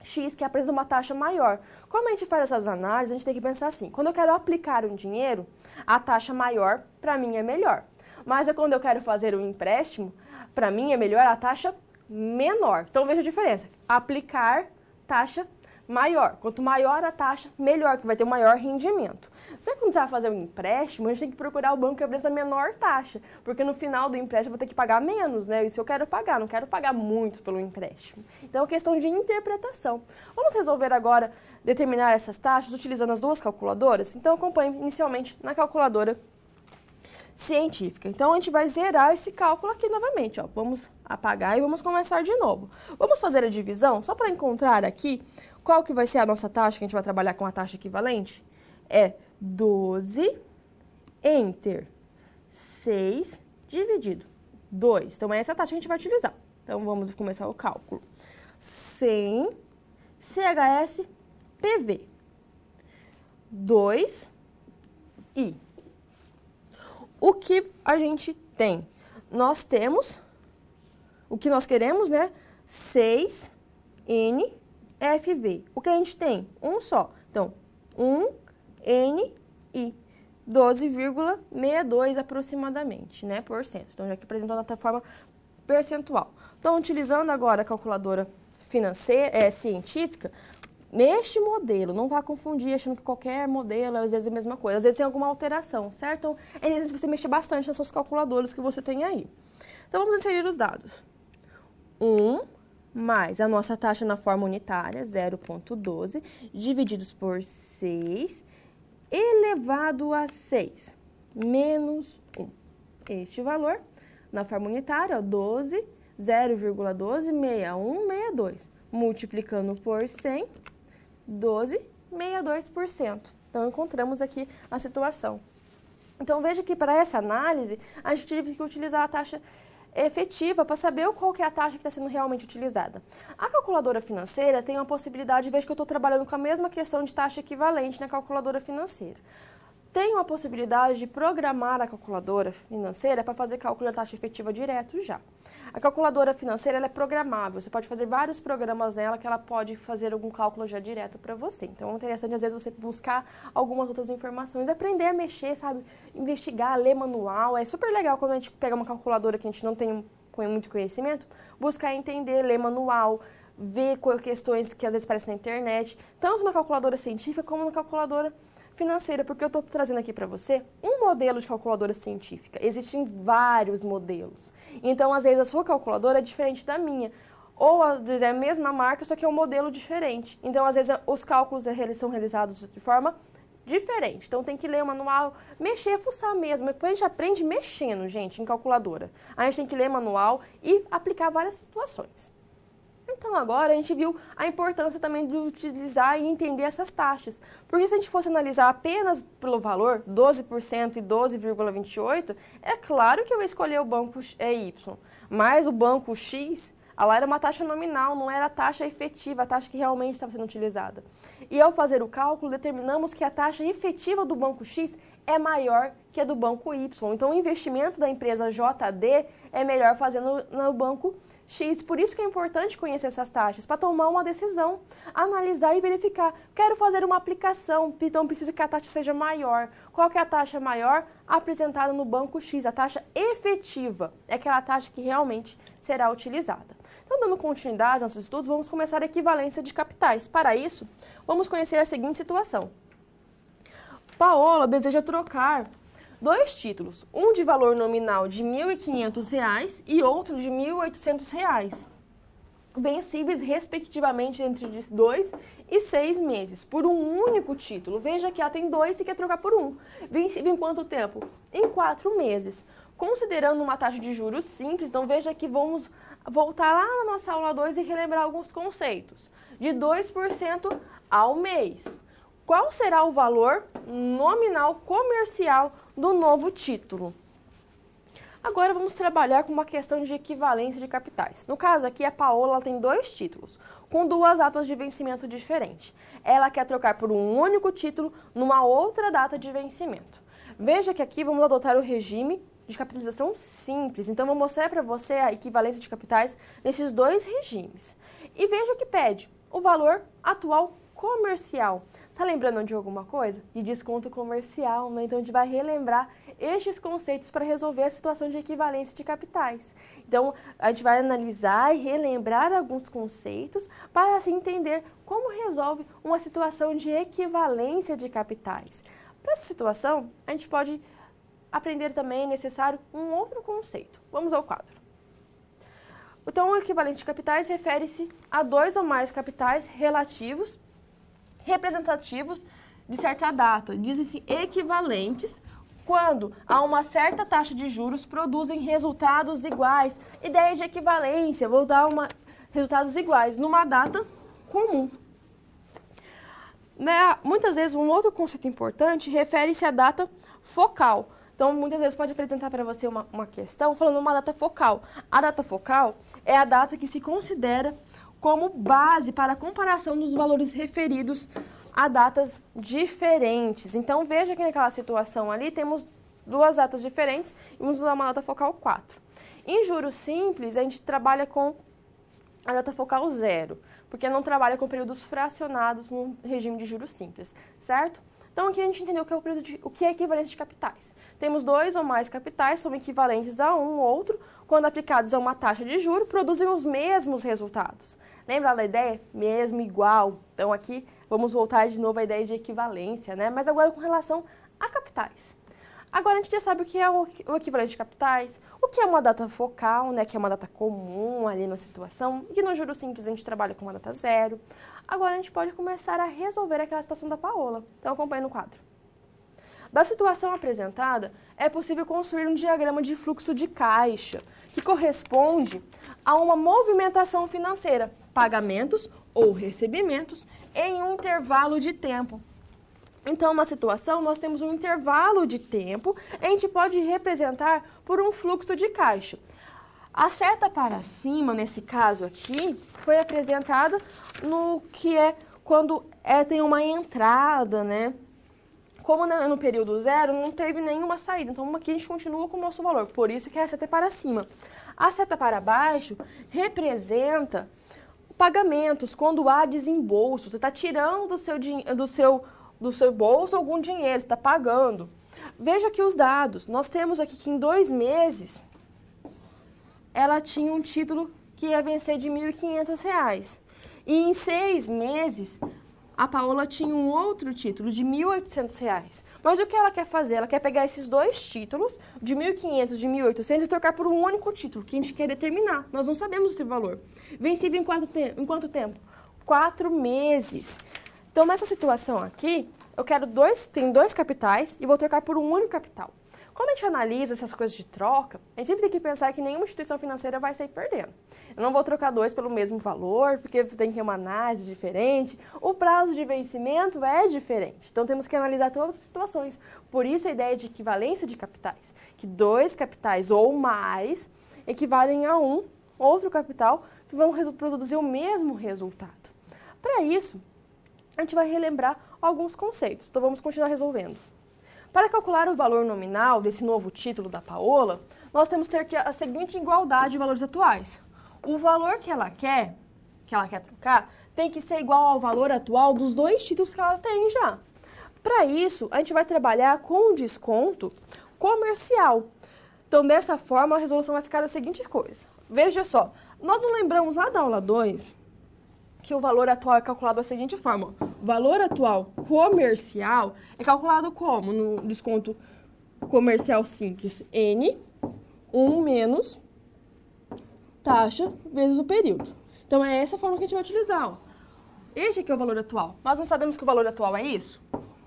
X, que apresenta uma taxa maior. Quando a gente faz essas análises, a gente tem que pensar assim, quando eu quero aplicar um dinheiro, a taxa maior, para mim, é melhor. Mas quando eu quero fazer um empréstimo, para mim é melhor a taxa menor. Então, veja a diferença. Aplicar taxa maior. Quanto maior a taxa, melhor, que vai ter um maior rendimento. Se quando você vai fazer um empréstimo, a gente tem que procurar o banco que apresenta a menor taxa, porque no final do empréstimo eu vou ter que pagar menos, né? Isso eu quero pagar, não quero pagar muito pelo empréstimo. Então, é questão de interpretação. Vamos resolver agora determinar essas taxas utilizando as duas calculadoras? Então, acompanhe inicialmente na calculadora científica. Então, a gente vai zerar esse cálculo aqui novamente, ó. Vamos apagar e vamos começar de novo. Vamos fazer a divisão, só para encontrar aqui qual que vai ser a nossa taxa, que a gente vai trabalhar com a taxa equivalente. É 12 entre 6 dividido 2. Então, essa é a taxa que a gente vai utilizar. Então, vamos começar o cálculo. 100 CHS PV 2i. O que a gente tem? Nós temos, o que nós queremos, né? 6NFV. O que a gente tem? Um só. Então, 1NI. 12,62 aproximadamente, né? Por cento. Então, já que apresentou na forma percentual. Então, utilizando agora a calculadora científica, neste modelo, não vá confundir achando que qualquer modelo às vezes é a mesma coisa. Às vezes tem alguma alteração, certo? Então, é necessário você mexer bastante nas suas calculadoras que você tem aí. Então, vamos inserir os dados. 1 mais a nossa taxa na forma unitária, 0,12, divididos por 6, elevado a 6, menos 1. Este valor, na forma unitária, 12, 0,126162. Multiplicando por 100, 12,62%. Então, encontramos aqui a situação. Então, veja que para essa análise, a gente teve que utilizar a taxa efetiva para saber qual que é a taxa que está sendo realmente utilizada. A calculadora financeira tem uma possibilidade, veja que eu estou trabalhando com a mesma questão de taxa equivalente na calculadora financeira. tenho a possibilidade de programar a calculadora financeira para fazer cálculo da taxa efetiva direto já. A calculadora financeira ela é programável, você pode fazer vários programas nela que ela pode fazer algum cálculo já direto para você. Então é interessante às vezes você buscar algumas outras informações, aprender a mexer, sabe, investigar, ler manual. É super legal quando a gente pega uma calculadora que a gente não tem muito conhecimento, buscar entender, ler manual, ver questões que às vezes aparecem na internet, tanto na calculadora científica como na calculadora financeira, porque eu estou trazendo aqui para você um modelo de calculadora científica. Existem vários modelos. Então, às vezes, a sua calculadora é diferente da minha. Ou, às vezes, é a mesma marca, só que é um modelo diferente. Então, às vezes, os cálculos são realizados de forma diferente. Então, tem que ler o manual, mexer, fuçar mesmo. Depois a gente aprende mexendo, gente, em calculadora. A gente tem que ler manual e aplicar várias situações. Então, agora a gente viu a importância também de utilizar e entender essas taxas. Porque se a gente fosse analisar apenas pelo valor, 12% e 12,28%, é claro que eu ia escolher o banco Y. Mas o banco X, lá era uma taxa nominal, não era a taxa efetiva, a taxa que realmente estava sendo utilizada. E ao fazer o cálculo, determinamos que a taxa efetiva do banco X é maior que a do banco Y. Então, o investimento da empresa JD é melhor fazer no banco X. Por isso que é importante conhecer essas taxas, para tomar uma decisão, analisar e verificar. Quero fazer uma aplicação, então preciso que a taxa seja maior. Qual que é a taxa maior? Apresentada no banco X. A taxa efetiva é aquela taxa que realmente será utilizada. Então, dando continuidade aos nossos estudos, vamos começar a equivalência de capitais. Para isso, vamos conhecer a seguinte situação. Paola deseja trocar dois títulos, um de valor nominal de R$ 1.500 e outro de R$ 1.800, vencíveis respectivamente entre 2 e 6 meses, por um único título. Veja que ela tem dois e quer trocar por um. Vencível em quanto tempo? Em 4 meses. Considerando uma taxa de juros simples, então veja que vamos voltar lá na nossa aula 2 e relembrar alguns conceitos. De 2% ao mês. Qual será o valor nominal comercial do novo título? Agora vamos trabalhar com uma questão de equivalência de capitais. No caso aqui, a Paola tem dois títulos, com duas datas de vencimento diferentes. Ela quer trocar por um único título numa outra data de vencimento. Veja que aqui vamos adotar o regime de capitalização simples. Então, vou mostrar para você a equivalência de capitais nesses dois regimes. E veja o que pede, o valor atual comercial. Tá lembrando de alguma coisa? De desconto comercial, né? Então, a gente vai relembrar estes conceitos para resolver a situação de equivalência de capitais. Então, a gente vai analisar e relembrar alguns conceitos para assim entender como resolve uma situação de equivalência de capitais. Para essa situação, a gente pode aprender também, é necessário, um outro conceito. Vamos ao quadro. Então, o equivalente de capitais refere-se a dois ou mais capitais relativos representativos de certa data. Dizem-se equivalentes quando a uma certa taxa de juros produzem resultados iguais. Ideia de equivalência, vou dar resultados iguais numa data comum. Muitas vezes, um outro conceito importante refere-se à data focal. Então, muitas vezes pode apresentar para você uma questão falando uma data focal. A data focal é a data que se considera como base para a comparação dos valores referidos a datas diferentes. Então, veja que naquela situação ali temos duas datas diferentes e vamos usar uma data focal 4. Em juros simples, a gente trabalha com a data focal 0, porque não trabalha com períodos fracionados no regime de juros simples, certo? Então, aqui a gente entendeu o que é equivalência de capitais. Temos dois ou mais capitais, são equivalentes a um ou outro, quando aplicados a uma taxa de juros, produzem os mesmos resultados. Lembra da ideia? Mesmo, igual. Então, aqui vamos voltar de novo à ideia de equivalência, né? Mas agora com relação a capitais. Agora a gente já sabe o que é o equivalente de capitais, o que é uma data focal, né? Que é uma data comum ali na situação, e que no juros simples a gente trabalha com uma data 0. Agora a gente pode começar a resolver aquela situação da Paola. Então, acompanhe no quadro. Da situação apresentada, é possível construir um diagrama de fluxo de caixa, que corresponde a uma movimentação financeira, pagamentos ou recebimentos, em um intervalo de tempo. Então, na situação, nós temos um intervalo de tempo, a gente pode representar por um fluxo de caixa. A seta para cima, nesse caso aqui, foi apresentada no que é quando tem uma entrada, né? Como no período zero não teve nenhuma saída, então aqui a gente continua com o nosso valor, por isso que a seta é para cima. A seta para baixo representa pagamentos, quando há desembolso, você está tirando do seu bolso algum dinheiro, você está pagando. Veja aqui os dados, nós temos aqui que em 2 meses, ela tinha um título que ia vencer de R$ 1.500. E em 6 meses, a Paola tinha um outro título de R$ 1.800. Mas o que ela quer fazer? Ela quer pegar esses 2 títulos, de R$ 1.500 e de R$ 1.800, e trocar por um único título, que a gente quer determinar. Nós não sabemos esse valor. Vencido em quanto tempo? 4 meses. Então, nessa situação aqui, tem 2 capitais e vou trocar por um único capital. Como a gente analisa essas coisas de troca, a gente sempre tem que pensar que nenhuma instituição financeira vai sair perdendo. Eu não vou trocar 2 pelo mesmo valor, porque tem que ter uma análise diferente. O prazo de vencimento é diferente. Então, temos que analisar todas as situações. Por isso, a ideia de equivalência de capitais. Que 2 capitais ou mais equivalem a um outro capital que vão produzir o mesmo resultado. Para isso, a gente vai relembrar alguns conceitos. Então, vamos continuar resolvendo. Para calcular o valor nominal desse novo título da Paola, nós temos que ter a seguinte igualdade de valores atuais. O valor que ela quer trocar, tem que ser igual ao valor atual dos 2 títulos que ela tem já. Para isso, a gente vai trabalhar com o desconto comercial. Então, dessa forma, a resolução vai ficar da seguinte coisa. Veja só, nós não lembramos lá da aula 2 que o valor atual é calculado da seguinte forma. O valor atual comercial é calculado como? No desconto comercial simples, N, 1 menos taxa vezes o período. Então, é essa forma que a gente vai utilizar. Ó. Este aqui é o valor atual. Nós não sabemos que o valor atual é isso?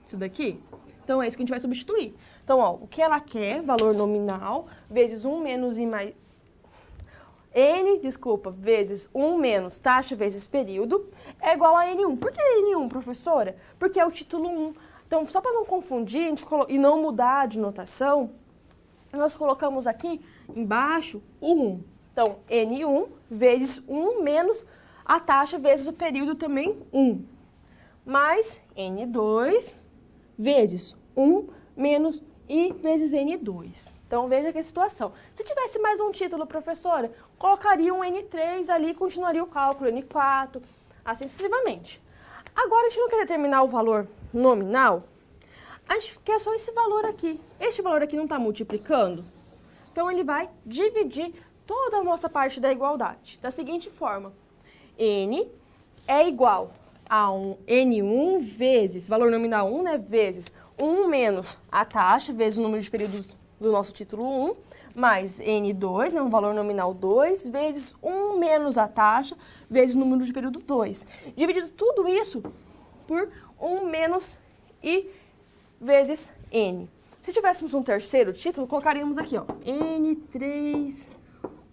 Isso daqui? Então, é isso que a gente vai substituir. Então, ó, o que ela quer, valor nominal, vezes 1 menos I mais... vezes 1 menos taxa vezes período é igual a N1. Por que N1, professora? Porque é o título 1. Então, só para não confundir e não mudar de notação, nós colocamos aqui embaixo o 1. Então, N1 vezes 1 menos a taxa vezes o período também 1. Mais N2 vezes 1 menos I vezes N2. Então, veja que situação. Se tivesse mais um título, professora, colocaria um N3 ali e continuaria o cálculo, N4, assim sucessivamente. Agora, a gente não quer determinar o valor nominal, a gente quer só esse valor aqui. Este valor aqui não está multiplicando? Então, ele vai dividir toda a nossa parte da igualdade, da seguinte forma. N é igual a N1 vezes, valor nominal 1, né, vezes 1 menos a taxa, vezes o número de períodos do nosso título 1, mais N2, né, um valor nominal 2, vezes 1 menos a taxa, vezes o número de período 2. Dividido tudo isso por 1 menos I vezes N. Se tivéssemos um terceiro título, colocaríamos aqui, ó, N3,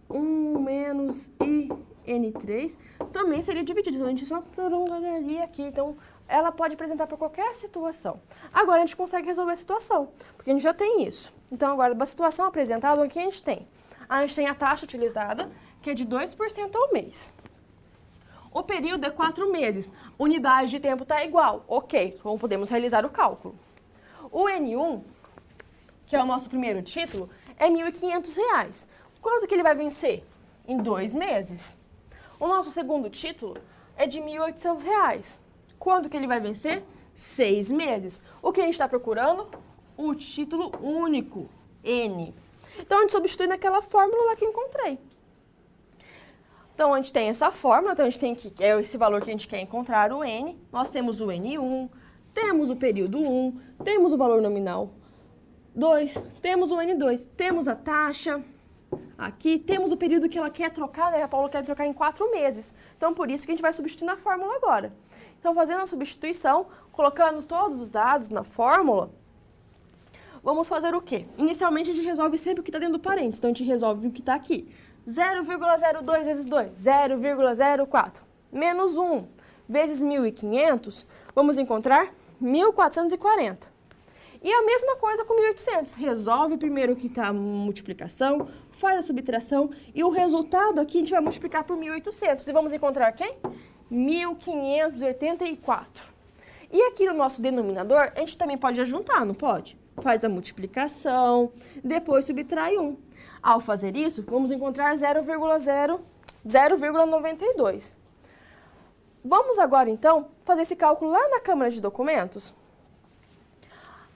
1 menos I, N3, também seria dividido. Então, a gente só prolongaria aqui. Então, ela pode apresentar para qualquer situação. Agora, a gente consegue resolver a situação, porque a gente já tem isso. Então, agora, da situação apresentada, o que a gente tem? A gente tem a taxa utilizada, que é de 2% ao mês. O período é 4 meses. Unidade de tempo está igual. Ok, então podemos realizar o cálculo. O N1, que é o nosso primeiro título, é R$ 1.500. Quanto que ele vai vencer? Em 2 meses. O nosso segundo título é de R$ 1.800. Quando que ele vai vencer? 6 meses. O que a gente está procurando? O título único, N. Então, a gente substitui naquela fórmula lá que eu encontrei. Então, a gente tem essa fórmula, então a gente tem é esse valor que a gente quer encontrar, o N. Nós temos o N1, temos o período 1, temos o valor nominal 2, temos o N2, temos a taxa aqui, temos o período que ela quer trocar, né? A Paula quer trocar em 4 meses. Então, por isso que a gente vai substituir na fórmula agora. Então, fazendo a substituição, colocando todos os dados na fórmula, vamos fazer o quê? Inicialmente, a gente resolve sempre o que está dentro do parênteses. Então, a gente resolve o que está aqui. 0,02 vezes 2, 0,04. Menos 1 vezes 1.500, vamos encontrar 1.440. E a mesma coisa com 1.800. Resolve primeiro o que está a multiplicação, faz a subtração e o resultado aqui a gente vai multiplicar por 1.800. E vamos encontrar quem? 1.584. E aqui no nosso denominador, a gente também pode ajuntar, não pode? Faz a multiplicação, depois subtrai 1. Ao fazer isso, vamos encontrar 0,92. Vamos agora, então, fazer esse cálculo lá na Câmara de Documentos?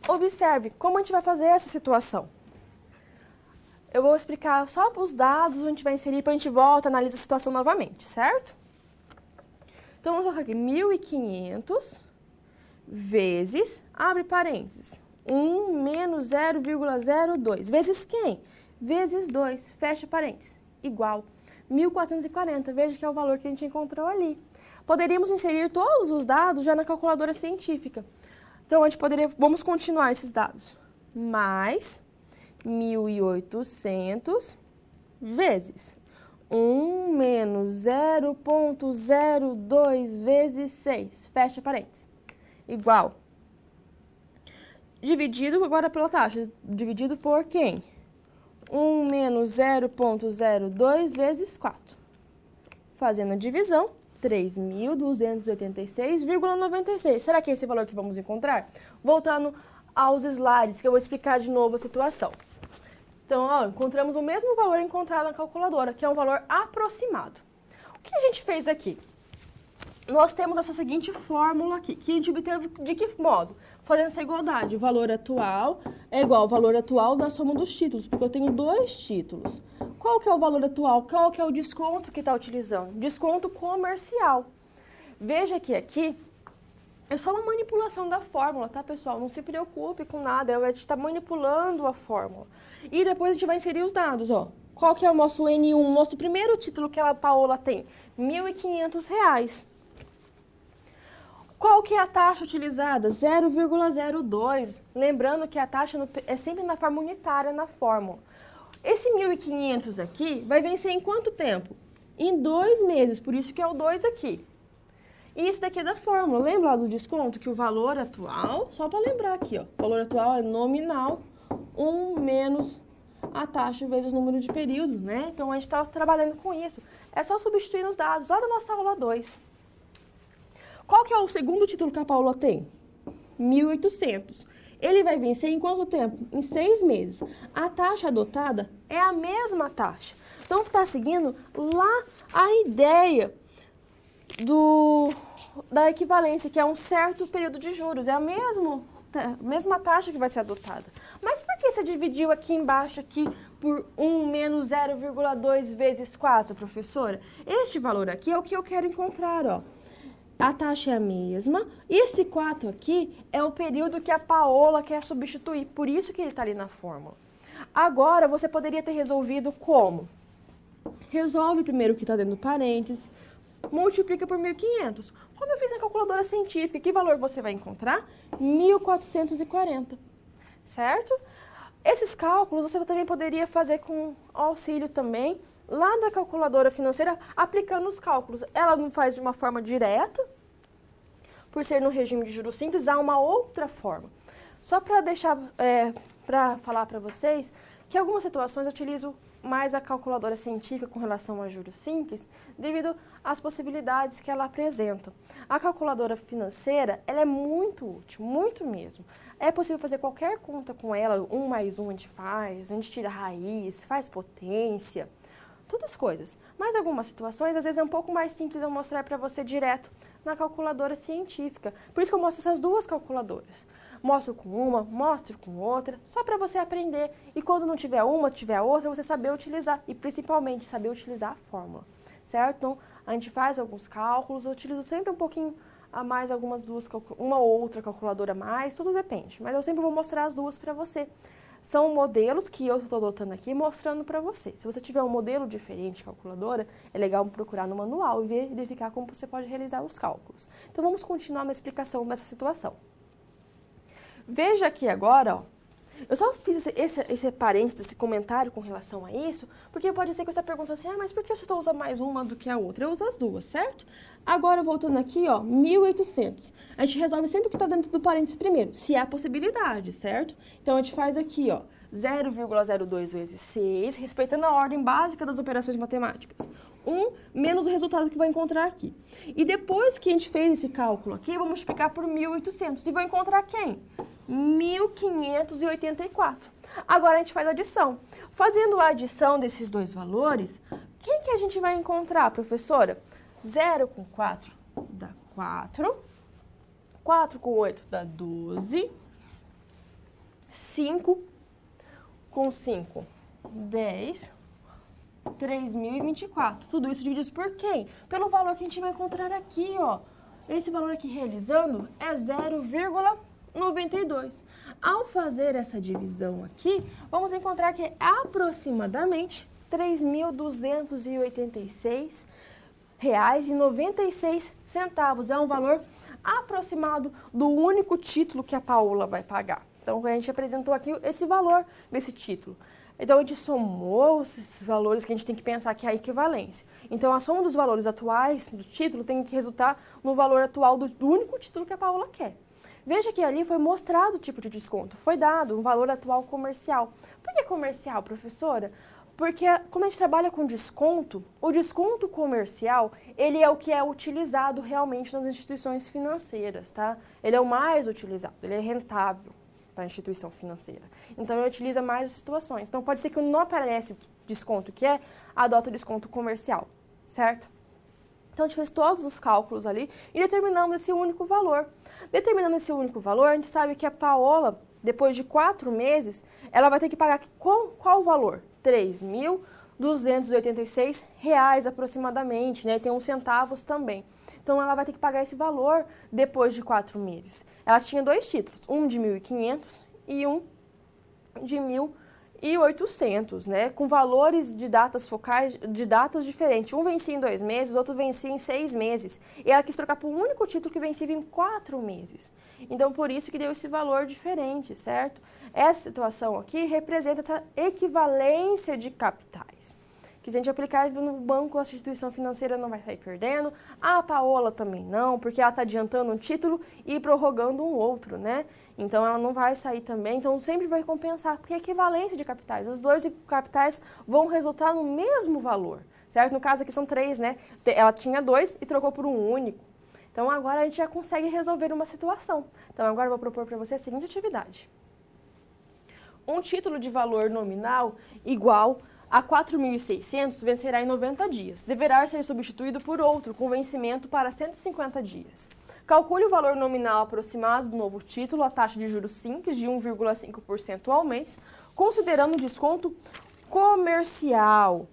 Observe como a gente vai fazer essa situação. Eu vou explicar só os dados, a gente vai inserir, depois a gente volta e analisa a situação novamente, certo? Então, vamos colocar aqui 1.500 vezes, abre parênteses, 1 menos 0,02. Vezes quem? Vezes 2, fecha parênteses, igual 1.440. Veja que é o valor que a gente encontrou ali. Poderíamos inserir todos os dados já na calculadora científica. Então, a gente poderia, vamos continuar esses dados. Mais 1.800 vezes 1 menos 0,02 vezes 6, fecha parênteses, igual. Dividido agora pela taxa, dividido por quem? 1 menos 0,02 vezes 4. Fazendo a divisão, 3.286,96. Será que é esse valor que vamos encontrar? Voltando aos slides, que eu vou explicar de novo a situação. Então, ó, encontramos o mesmo valor encontrado na calculadora, que é um valor aproximado. O que a gente fez aqui? Nós temos essa seguinte fórmula aqui, que a gente obteve de que modo? Fazendo essa igualdade, o valor atual é igual ao valor atual da soma dos títulos, porque eu tenho 2 títulos. Qual que é o valor atual? Qual que é o desconto que está utilizando? Desconto comercial. Veja que aqui é só uma manipulação da fórmula, tá, pessoal? Não se preocupe com nada, a gente está manipulando a fórmula. E depois a gente vai inserir os dados, ó. Qual que é o nosso N1, nosso primeiro título que a Paola tem? R$ 1.500. Qual que é a taxa utilizada? 0,02. Lembrando que a taxa é sempre na forma unitária na fórmula. Esse 1.500 aqui vai vencer em quanto tempo? Em 2 meses, por isso que é o 2 aqui. E isso daqui é da fórmula. Lembra lá do desconto? Que o valor atual, só para lembrar aqui, ó, o valor atual é nominal, 1 menos a taxa vezes o número de períodos, né? Então, a gente está trabalhando com isso. É só substituir os dados, lá da nossa aula 2. Qual que é o segundo título que a Paula tem? 1.800. Ele vai vencer em quanto tempo? Em 6 meses. A taxa adotada é a mesma taxa. Então, está seguindo lá a ideia da equivalência, que é um certo período de juros. É a mesma taxa que vai ser adotada. Mas por que você dividiu aqui embaixo aqui por 1 menos 0,2 vezes 4, professora? Este valor aqui é o que eu quero encontrar, ó. A taxa é a mesma. Esse 4 aqui é o período que a Paola quer substituir. Por isso que ele está ali na fórmula. Agora, você poderia ter resolvido como? Resolve primeiro o que está dentro do parênteses, multiplica por 1.500. Como eu fiz na calculadora científica, que valor você vai encontrar? 1.440, certo? Esses cálculos você também poderia fazer com auxílio também, lá da calculadora financeira, aplicando os cálculos. Ela não faz de uma forma direta, por ser no regime de juros simples, há uma outra forma. Só para deixar, para falar para vocês, que em algumas situações eu utilizo mais a calculadora científica com relação a juros simples, devido às possibilidades que ela apresenta. A calculadora financeira, ela é muito útil, muito mesmo. É possível fazer qualquer conta com ela, 1 mais 1 a gente tira raiz, faz potência, todas as coisas. Mas em algumas situações, às vezes é um pouco mais simples eu mostrar para você direto na calculadora científica. Por isso que eu mostro essas duas calculadoras. Mostro com uma, mostro com outra, só para você aprender. E quando não tiver uma, tiver outra, você saber utilizar. E principalmente saber utilizar a fórmula, certo? Então, a gente faz alguns cálculos, eu utilizo sempre um pouquinho a mais, uma ou outra calculadora a mais, tudo depende. Mas eu sempre vou mostrar as duas para você. São modelos que eu estou adotando aqui mostrando para você. Se você tiver um modelo diferente de calculadora, é legal procurar no manual e verificar como você pode realizar os cálculos. Então, vamos continuar uma explicação dessa situação. Veja aqui agora, ó, eu só fiz esse parênteses, esse comentário com relação a isso, porque pode ser que você está perguntando assim, mas por que você usa mais uma do que a outra? Eu uso as duas, certo? Agora, voltando aqui, ó, 1.800. A gente resolve sempre o que está dentro do parênteses primeiro, se há possibilidade, certo? Então, a gente faz aqui, ó, 0,02 vezes 6, respeitando a ordem básica das operações matemáticas. 1 menos o resultado que vai encontrar aqui. E depois que a gente fez esse cálculo aqui, vamos multiplicar por 1.800. E vou encontrar quem? 1.584. Agora a gente faz a adição. Fazendo a adição desses dois valores, quem que a gente vai encontrar, professora? 0 com 4 dá 4. 4 com 8 dá 12. 5 com 5, 10. 3.024. Tudo isso dividido por quem? Pelo valor que a gente vai encontrar aqui, ó. Esse valor aqui realizando é 0,92. Ao fazer essa divisão aqui, vamos encontrar que é aproximadamente R$ 3.286,96. É um valor aproximado do único título que a Paola vai pagar. Então, a gente apresentou aqui esse valor desse título. Então, a gente somou esses valores que a gente tem que pensar que é a equivalência. Então, a soma dos valores atuais do título tem que resultar no valor atual do único título que a Paola quer. Veja que ali foi mostrado o tipo de desconto, foi dado um valor atual comercial. Por que comercial, professora? Porque quando a gente trabalha com desconto, o desconto comercial, ele é o que é utilizado realmente nas instituições financeiras, tá? Ele é o mais utilizado, ele é rentável para a instituição financeira. Então, ele utiliza mais as situações. Então, pode ser que não aparece o desconto que é, adota o desconto comercial, certo? Então, a gente fez todos os cálculos ali e determinamos esse único valor. Determinando esse único valor, a gente sabe que a Paola, depois de 4 meses, ela vai ter que pagar qual valor? R$ 3.286 aproximadamente, né? Tem uns centavos também. Então, ela vai ter que pagar esse valor depois de 4 meses. Ela tinha 2 títulos, um de 1.500 e um de 1.800, né? Com valores de datas focais, de datas diferentes. Um vencia em 2 meses, o outro vencia em 6 meses. E ela quis trocar por um único título que vencia em 4 meses. Então, por isso que deu esse valor diferente, certo? Essa situação aqui representa essa equivalência de capitais. Que se a gente aplicar no banco, a instituição financeira não vai sair perdendo. A Paola também não, porque ela está adiantando um título e prorrogando um outro, né? Então, ela não vai sair também. Então, sempre vai compensar, porque é equivalência de capitais. Os dois capitais vão resultar no mesmo valor, certo? No caso aqui são 3, né? Ela tinha 2 e trocou por um único. Então, agora a gente já consegue resolver uma situação. Então, agora eu vou propor para você a seguinte atividade. Um título de valor nominal igual a 4.600 vencerá em 90 dias. Deverá ser substituído por outro com vencimento para 150 dias. Calcule o valor nominal aproximado do novo título, a taxa de juros simples de 1,5% ao mês, considerando o desconto comercial.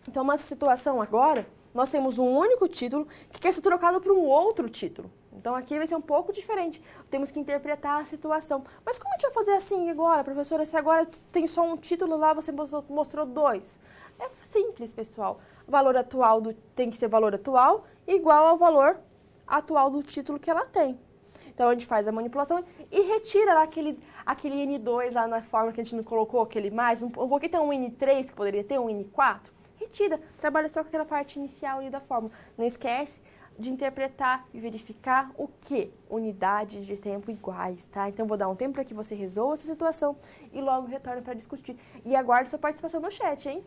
Então, uma situação agora, nós temos um único título que quer ser trocado por um outro título. Então, aqui vai ser um pouco diferente. Temos que interpretar a situação. Mas como a gente vai fazer assim agora, professora? Se agora tem só um título lá, você mostrou 2. É simples, pessoal. O valor atual tem que ser valor atual igual ao valor atual do título que ela tem. Então, a gente faz a manipulação e retira lá aquele N2 lá na forma que a gente não colocou, aquele mais. Porque tem um N3 que poderia ter, um N4. Retira, trabalha só com aquela parte inicial ali da fórmula. Não esquece de interpretar e verificar o que? Unidades de tempo iguais, tá? Então, vou dar um tempo para que você resolva essa situação e logo retorne para discutir. E aguardo sua participação no chat, hein?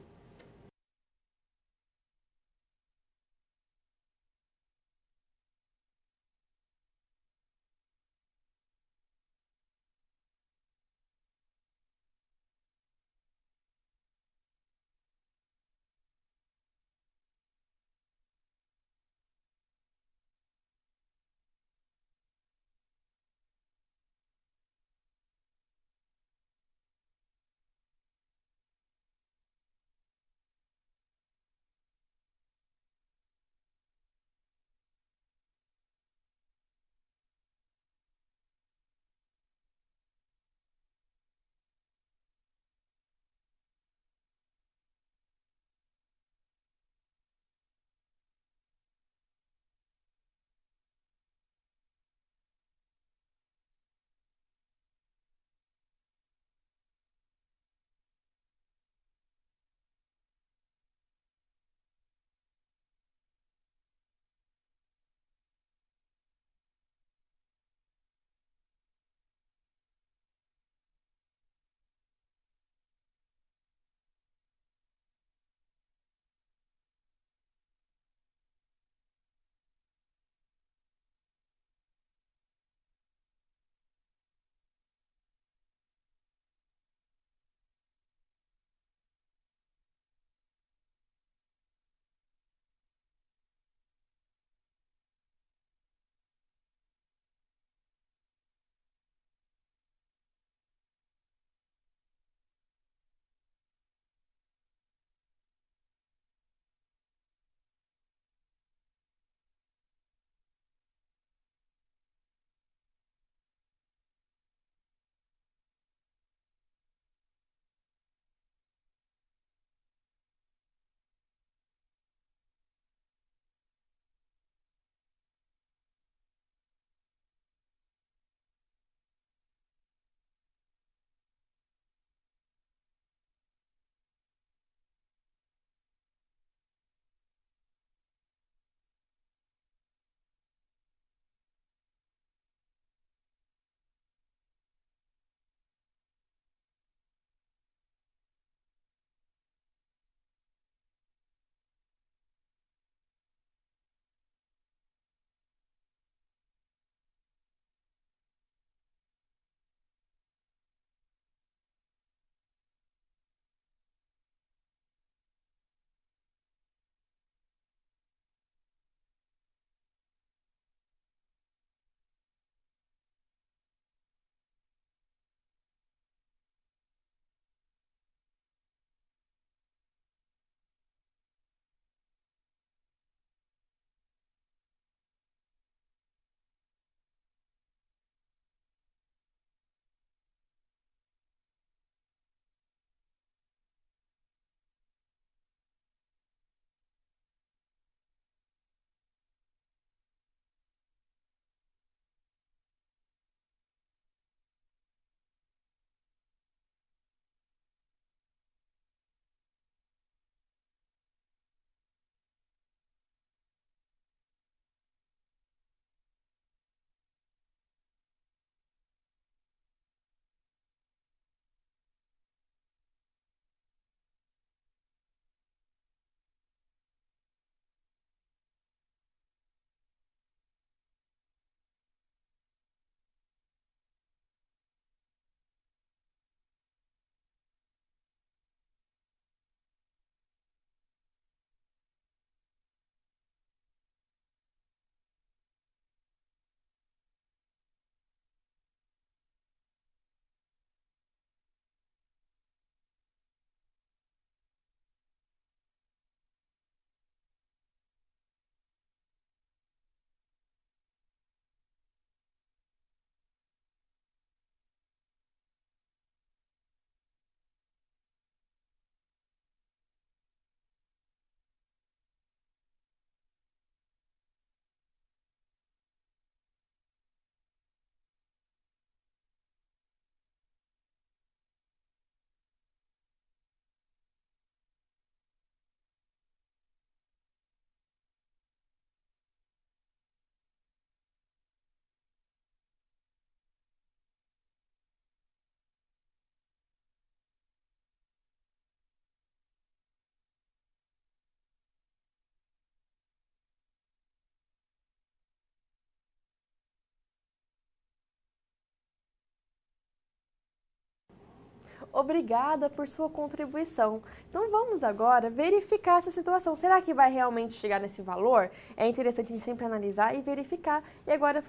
Obrigada por sua contribuição. Então vamos agora verificar essa situação. Será que vai realmente chegar nesse valor? É interessante a gente sempre analisar e verificar. E agora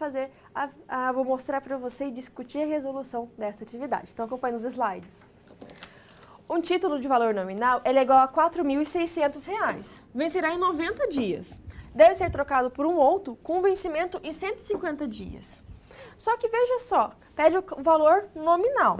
vou mostrar para você e discutir a resolução dessa atividade. Então acompanhe nos slides. Um título de valor nominal ele é igual a R$ 4.600. Vencerá em 90 dias. Deve ser trocado por um outro com vencimento em 150 dias. Só que veja só, pede o valor nominal.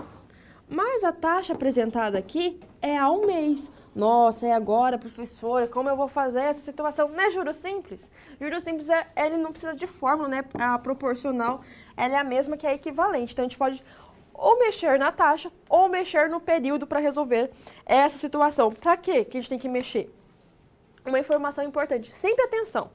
Mas a taxa apresentada aqui é ao mês. Nossa, é agora, professora, como eu vou fazer essa situação? Não é juros simples? Juros simples, ele não precisa de fórmula, né? A proporcional, ela é a mesma que a equivalente. Então, a gente pode ou mexer na taxa ou mexer no período para resolver essa situação. Para quê que a gente tem que mexer? Uma informação importante, sempre atenção.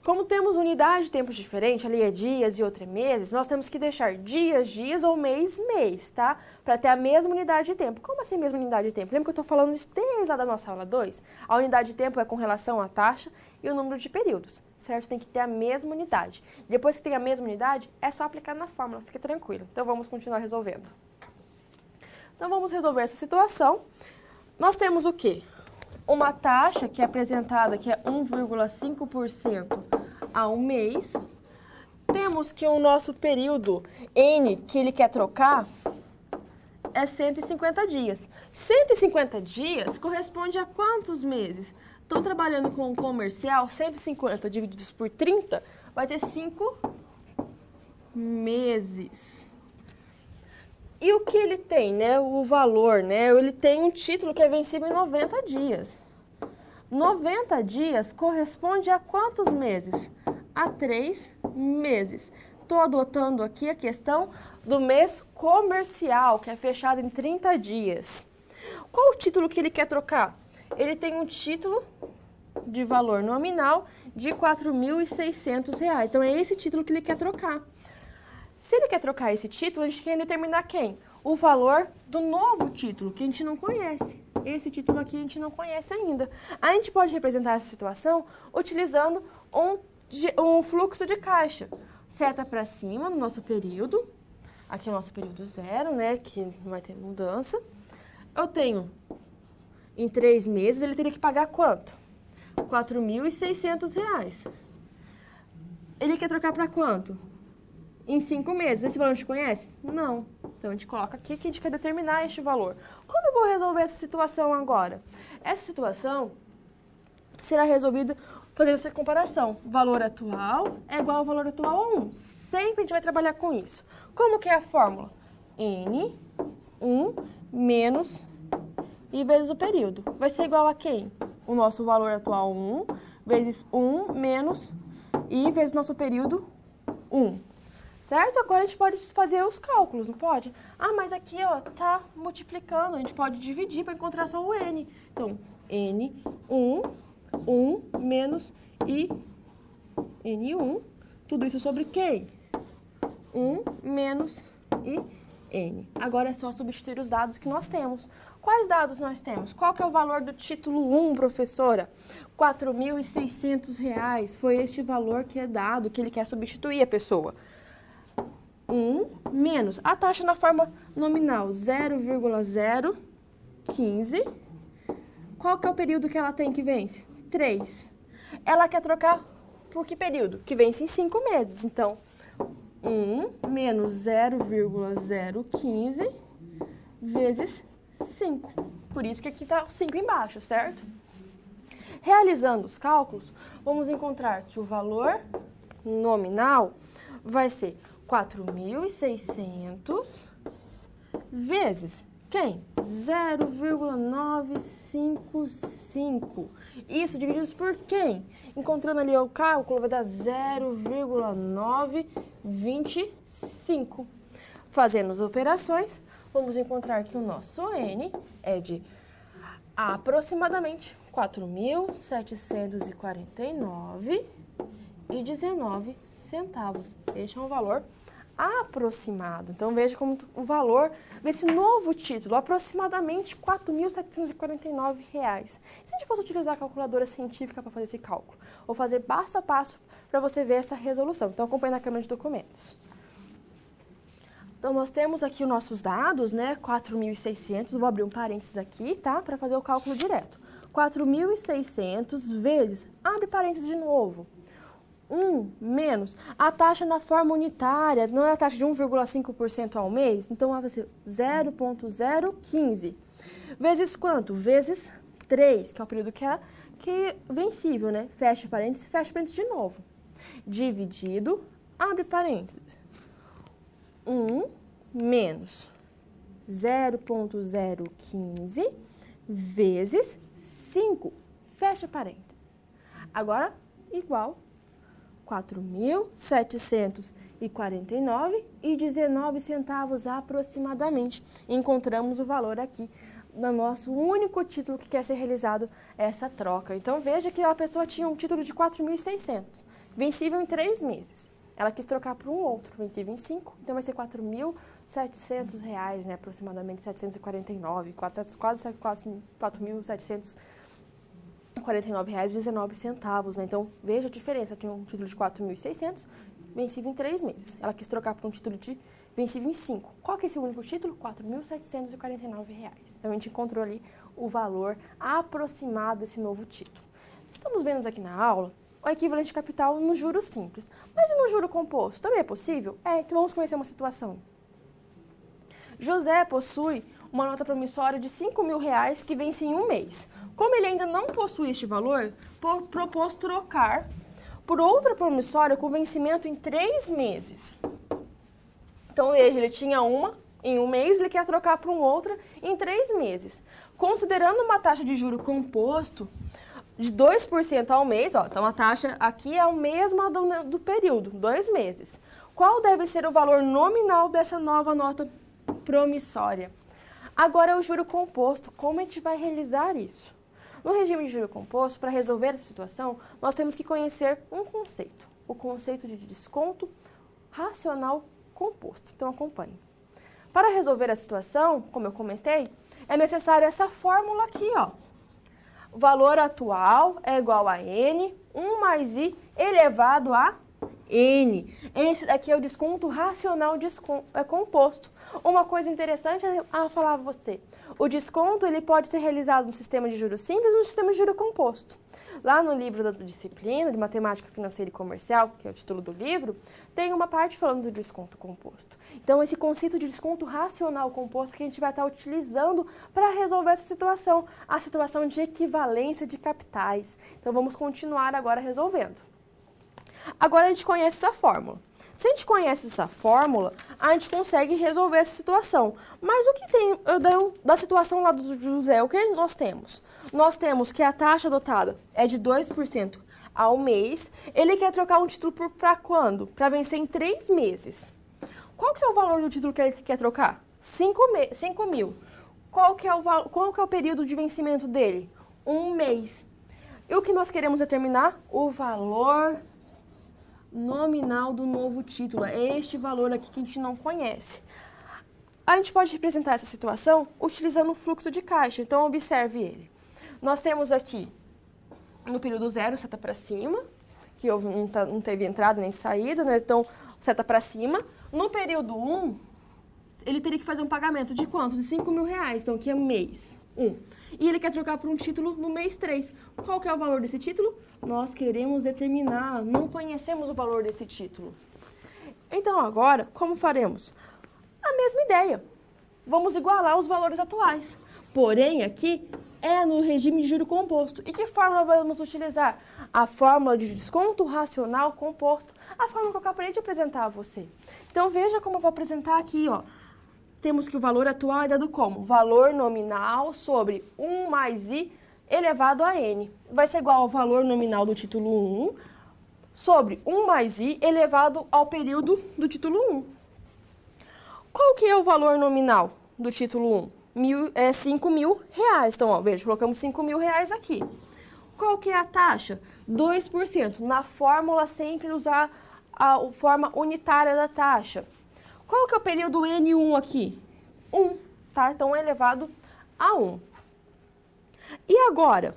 Como temos unidade de tempos diferente, ali é dias e outra é meses, nós temos que deixar dias, dias ou mês, mês, tá? Para ter a mesma unidade de tempo. Como assim mesma unidade de tempo? Lembra que eu estou falando isso desde lá da nossa aula 2? A unidade de tempo é com relação à taxa e o número de períodos, certo? Tem que ter a mesma unidade. Depois que tem a mesma unidade, é só aplicar na fórmula, fica tranquilo. Então vamos continuar resolvendo. Então vamos resolver essa situação. Nós temos o quê? Uma taxa que é apresentada que é 1,5% ao mês. Temos que o nosso período N que ele quer trocar é 150 dias. 150 dias corresponde a quantos meses? Estou trabalhando com um comercial, 150 divididos por 30 vai ter 5 meses. E o que ele tem, né? O valor, né? Ele tem um título que é vencível em 90 dias. 90 dias corresponde a quantos meses? A 3 meses. Estou adotando aqui a questão do mês comercial, que é fechado em 30 dias. Qual o título que ele quer trocar? Ele tem um título de valor nominal de R$ 4.600. Então, é esse título que ele quer trocar. Se ele quer trocar esse título, a gente quer determinar quem? O valor do novo título, que a gente não conhece. Esse título aqui a gente não conhece ainda. A gente pode representar essa situação utilizando um fluxo de caixa. Seta para cima no nosso período. Aqui é o nosso período 0, né? Que não vai ter mudança. Eu tenho em 3 meses, ele teria que pagar quanto? R$ 4.600. Ele quer trocar para quanto? Em 5 meses. Esse valor a gente conhece? Não. Então, a gente coloca aqui que a gente quer determinar este valor. Como eu vou resolver essa situação agora? Essa situação será resolvida fazendo essa comparação. Valor atual é igual ao valor atual a 1. Sempre a gente vai trabalhar com isso. Como que é a fórmula? N, 1, menos I vezes o período. Vai ser igual a quem? O nosso valor atual 1, vezes 1, menos I vezes nosso período 1. Certo? Agora a gente pode fazer os cálculos, não pode? Ah, mas aqui, ó, tá multiplicando. A gente pode dividir para encontrar só o N. Então, N, 1 menos I, N1. Tudo isso sobre quem? 1 menos I, N. Agora é só substituir os dados que nós temos. Quais dados nós temos? Qual que é o valor do título 1, professora? R$ 4.600. Foi este valor que é dado, que ele quer substituir a pessoa. 1 menos a taxa na forma nominal 0,015. Qual que é o período que ela tem que vence? 3. Ela quer trocar por que período? Que vence em 5 meses. Então, 1 menos 0,015 vezes 5. Por isso que aqui está o 5 embaixo, certo? Realizando os cálculos, vamos encontrar que o valor nominal vai ser 4.600 vezes quem? 0,955. Isso dividido por quem? Encontrando ali o cálculo, vai dar 0,925. Fazendo as operações, vamos encontrar que o nosso N é de aproximadamente 4.749,19 centavos. Este é um valor aproximado. Então, veja como o valor desse novo título, aproximadamente R$ 4.749. Se a gente fosse utilizar a calculadora científica para fazer esse cálculo, vou fazer passo a passo para você ver essa resolução. Então, acompanhe na câmera de documentos. Então, nós temos aqui os nossos dados, né? 4.600, vou abrir um parênteses aqui, tá? Para fazer o cálculo direto. 4.600 vezes, abre parênteses de novo, 1 menos a taxa na forma unitária, não é a taxa de 1,5% ao mês? Então, vai ser 0,015. Vezes quanto? Vezes 3, que é o período que é vencível, né? Fecha parênteses de novo. Dividido, abre parênteses. 1 menos 0,015 vezes 5, fecha parênteses. Agora, igual 4.749,19 centavos aproximadamente. Encontramos o valor aqui no nosso único título que quer ser realizado essa troca. Então, veja que a pessoa tinha um título de 4.600, vencível em 3 meses. Ela quis trocar por um outro, vencível em 5, então vai ser R$4.700, né, aproximadamente 749, quase R$4.749,19, né? Então, veja a diferença, tinha um título de 4.600, vencível em 3 meses. Ela quis trocar por um título de vencível em 5. Qual que é esse único título? R$4.749. Então, a gente encontrou ali o valor aproximado desse novo título. Estamos vendo aqui na aula o equivalente de capital no juro simples. Mas e no juro composto? Também é possível? Então vamos conhecer uma situação. José possui uma nota promissória de R$5.000 que vence em um mês. Como ele ainda não possui este valor, propôs trocar por outra promissória com vencimento em 3 meses. Então, veja, ele tinha uma em um mês, ele quer trocar por outra em 3 meses. Considerando uma taxa de juro composto de 2% ao mês, ó, então a taxa aqui é a mesma do período, 2 meses. Qual deve ser o valor nominal dessa nova nota promissória? Agora é o juro composto. Como a gente vai realizar isso? No regime de juro composto, para resolver essa situação, nós temos que conhecer um conceito, o conceito de desconto racional composto. Então, acompanhe. Para resolver a situação, como eu comentei, é necessário essa fórmula aqui, ó. O valor atual é igual a N, 1 mais I elevado a N. Esse daqui é o desconto racional composto. Uma coisa interessante a falar a você. O desconto ele pode ser realizado no sistema de juros simples ou no sistema de juros composto. Lá no livro da disciplina de Matemática Financeira e Comercial, que é o título do livro, tem uma parte falando do desconto composto. Então, esse conceito de desconto racional composto que a gente vai estar utilizando para resolver essa situação, a situação de equivalência de capitais. Então, vamos continuar agora resolvendo. Agora, a gente conhece essa fórmula. Se a gente conhece essa fórmula, a gente consegue resolver essa situação. Mas o que tem da situação lá do José? O que nós temos? Nós temos que a taxa adotada é de 2% ao mês. Ele quer trocar um título para quando? Para vencer em 3 meses. Qual que é o valor do título que ele quer trocar? 5.000. Qual que é o período de vencimento dele? 1 mês. E o que nós queremos determinar? O valor nominal do novo título. É este valor aqui que a gente não conhece. A gente pode representar essa situação utilizando um fluxo de caixa. Então, observe ele. Nós temos aqui, no período 0, seta para cima, que não teve entrada nem saída, né? Então, seta para cima. No período 1, ele teria que fazer um pagamento de quanto? De R$5.000. Então, aqui é mês 1. E ele quer trocar por um título no mês 3. Qual que é o valor desse título? Nós queremos determinar, não conhecemos o valor desse título. Então, agora, como faremos? A mesma ideia. Vamos igualar os valores atuais. Porém, aqui é no regime de juro composto. E que fórmula vamos utilizar? A fórmula de desconto racional composto. A fórmula que eu acabei de apresentar a você. Então, veja como eu vou apresentar aqui, ó. Temos que o valor atual é dado como? Valor nominal sobre 1 mais I elevado a N. Vai ser igual ao valor nominal do título 1 sobre 1 mais I elevado ao período do título 1. Qual que é o valor nominal do título 1? R$5.000. Então, ó, veja, colocamos R$5.000 aqui. Qual que é a taxa? 2%. Na fórmula, sempre usar a forma unitária da taxa. Qual que é o período N1 aqui? 1, tá? Então, é elevado a 1. E agora,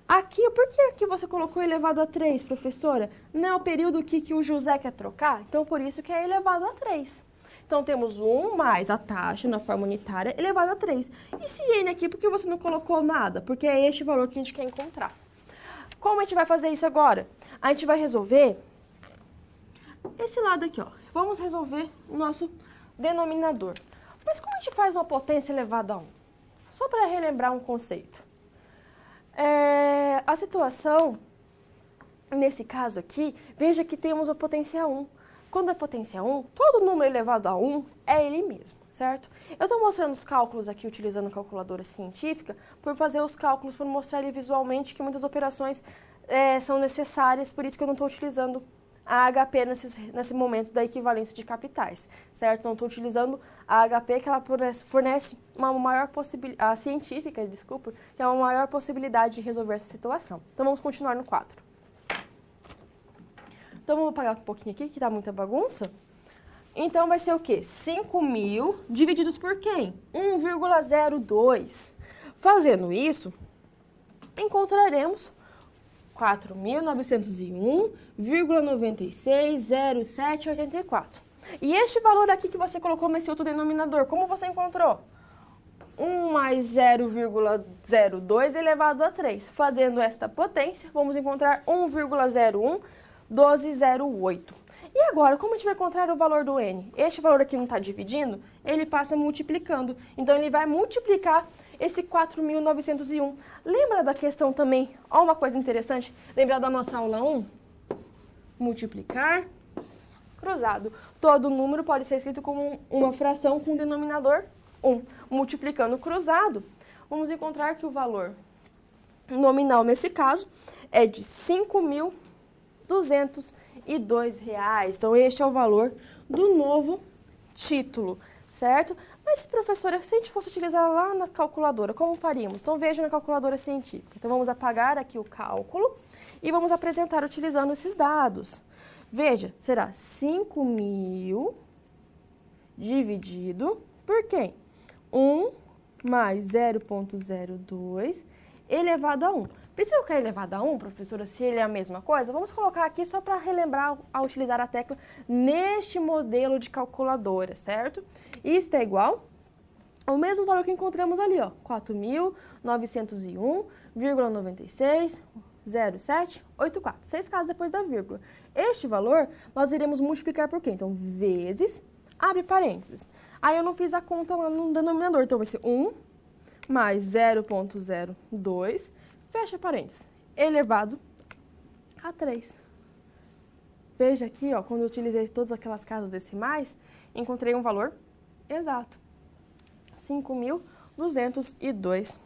aqui, por que aqui você colocou elevado a 3, professora? Não é o período que o José quer trocar? Então, por isso que é elevado a 3. Então, temos 1 mais a taxa na forma unitária elevado a 3. E esse N aqui, por que você não colocou nada? Porque é este valor que a gente quer encontrar. Como a gente vai fazer isso agora? A gente vai resolver esse lado aqui, ó. Vamos resolver o nosso denominador. Mas como a gente faz uma potência elevada a 1? Só para relembrar um conceito. A situação, nesse caso aqui, veja que temos a potência 1. Quando a potência 1, todo número elevado a 1 é ele mesmo, certo? Eu estou mostrando os cálculos aqui utilizando calculadora científica por fazer os cálculos, para mostrar ali visualmente que muitas operações são necessárias, por isso que eu não estou utilizando a HP nesse momento da equivalência de capitais, certo? Não estou utilizando a HP, que ela fornece uma maior possibilidade, a científica, desculpa, que é uma maior possibilidade de resolver essa situação. Então, vamos continuar no quadro. Então, vamos apagar um pouquinho aqui, que está muita bagunça. Então, vai ser o quê? 5.000 divididos por quem? 1,02. Fazendo isso, encontraremos 4.901,960784. E este valor aqui que você colocou nesse outro denominador, como você encontrou? 1 mais 0,02 elevado a 3. Fazendo esta potência, vamos encontrar 1,011208. E agora, como a gente vai encontrar o valor do N? Este valor aqui não está dividindo, ele passa multiplicando. Então, ele vai multiplicar esse 4.901. Lembra da questão também? Olha uma coisa interessante. Lembra da nossa aula 1? Multiplicar cruzado. Todo número pode ser escrito como uma fração com denominador 1. Multiplicando cruzado, vamos encontrar que o valor nominal, nesse caso, é de R$ 5.202. Então, este é o valor do novo título, certo? Mas, professora, se a gente fosse utilizar lá na calculadora, como faríamos? Então, veja na calculadora científica. Então, vamos apagar aqui o cálculo e vamos apresentar utilizando esses dados. Veja, será 5.000 dividido por quem? 1 mais 0,02 elevado a 1. Precisa colocar elevado a 1, professora, se ele é a mesma coisa? Vamos colocar aqui só para relembrar a utilizar a tecla neste modelo de calculadora, certo? Isso é igual ao mesmo valor que encontramos ali, ó, 4.901,960784. 6 casas depois da vírgula. Este valor nós iremos multiplicar por quê? Então, vezes, abre parênteses. Aí eu não fiz a conta lá no denominador, então vai ser 1 mais 0,02, fecha parênteses, elevado a 3. Veja aqui, ó, quando eu utilizei todas aquelas casas decimais, encontrei um valor exato, R$ 5.202.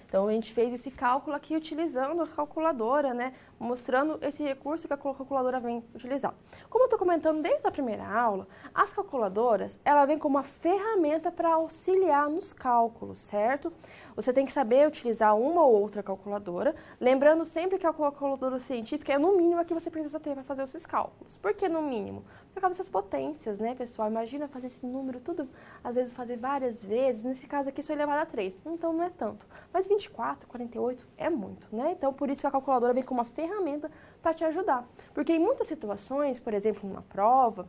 Então, a gente fez esse cálculo aqui utilizando a calculadora, né? Mostrando esse recurso que a calculadora vem utilizar. Como eu estou comentando desde a primeira aula, as calculadoras, ela vem como uma ferramenta para auxiliar nos cálculos, certo? Você tem que saber utilizar uma ou outra calculadora, lembrando sempre que a calculadora científica é no mínimo a que você precisa ter para fazer esses cálculos. Por que no mínimo? Por causa dessas potências, né, pessoal? Imagina fazer esse número tudo, às vezes fazer várias vezes, nesse caso aqui só elevado a 3, então não é tanto. Mas 24, 48 é muito, né? Então, por isso que a calculadora vem como uma ferramenta para te ajudar. Porque em muitas situações, por exemplo, numa prova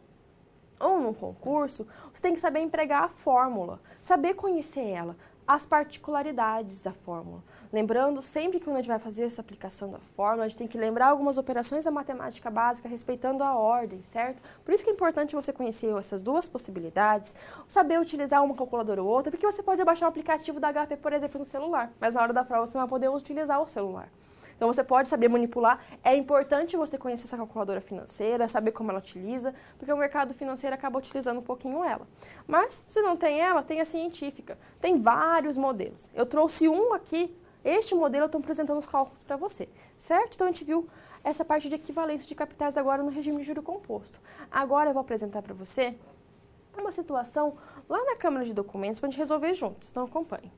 ou num concurso, você tem que saber empregar a fórmula, saber conhecer ela, as particularidades da fórmula. Lembrando sempre que quando a gente vai fazer essa aplicação da fórmula, a gente tem que lembrar algumas operações da matemática básica respeitando a ordem, certo? Por isso que é importante você conhecer essas duas possibilidades, saber utilizar uma calculadora ou outra, porque você pode baixar o aplicativo da HP, por exemplo, no celular, mas na hora da prova você vai poder utilizar o celular. Então, você pode saber manipular. É importante você conhecer essa calculadora financeira, saber como ela utiliza, porque o mercado financeiro acaba utilizando um pouquinho ela. Mas, se não tem ela, tem a científica. Tem vários modelos. Eu trouxe um aqui. Este modelo eu estou apresentando os cálculos para você, certo? Então, a gente viu essa parte de equivalência de capitais agora no regime de juro composto. Agora, eu vou apresentar para você uma situação lá na Câmara de Documentos para a gente resolver juntos. Então, acompanhe.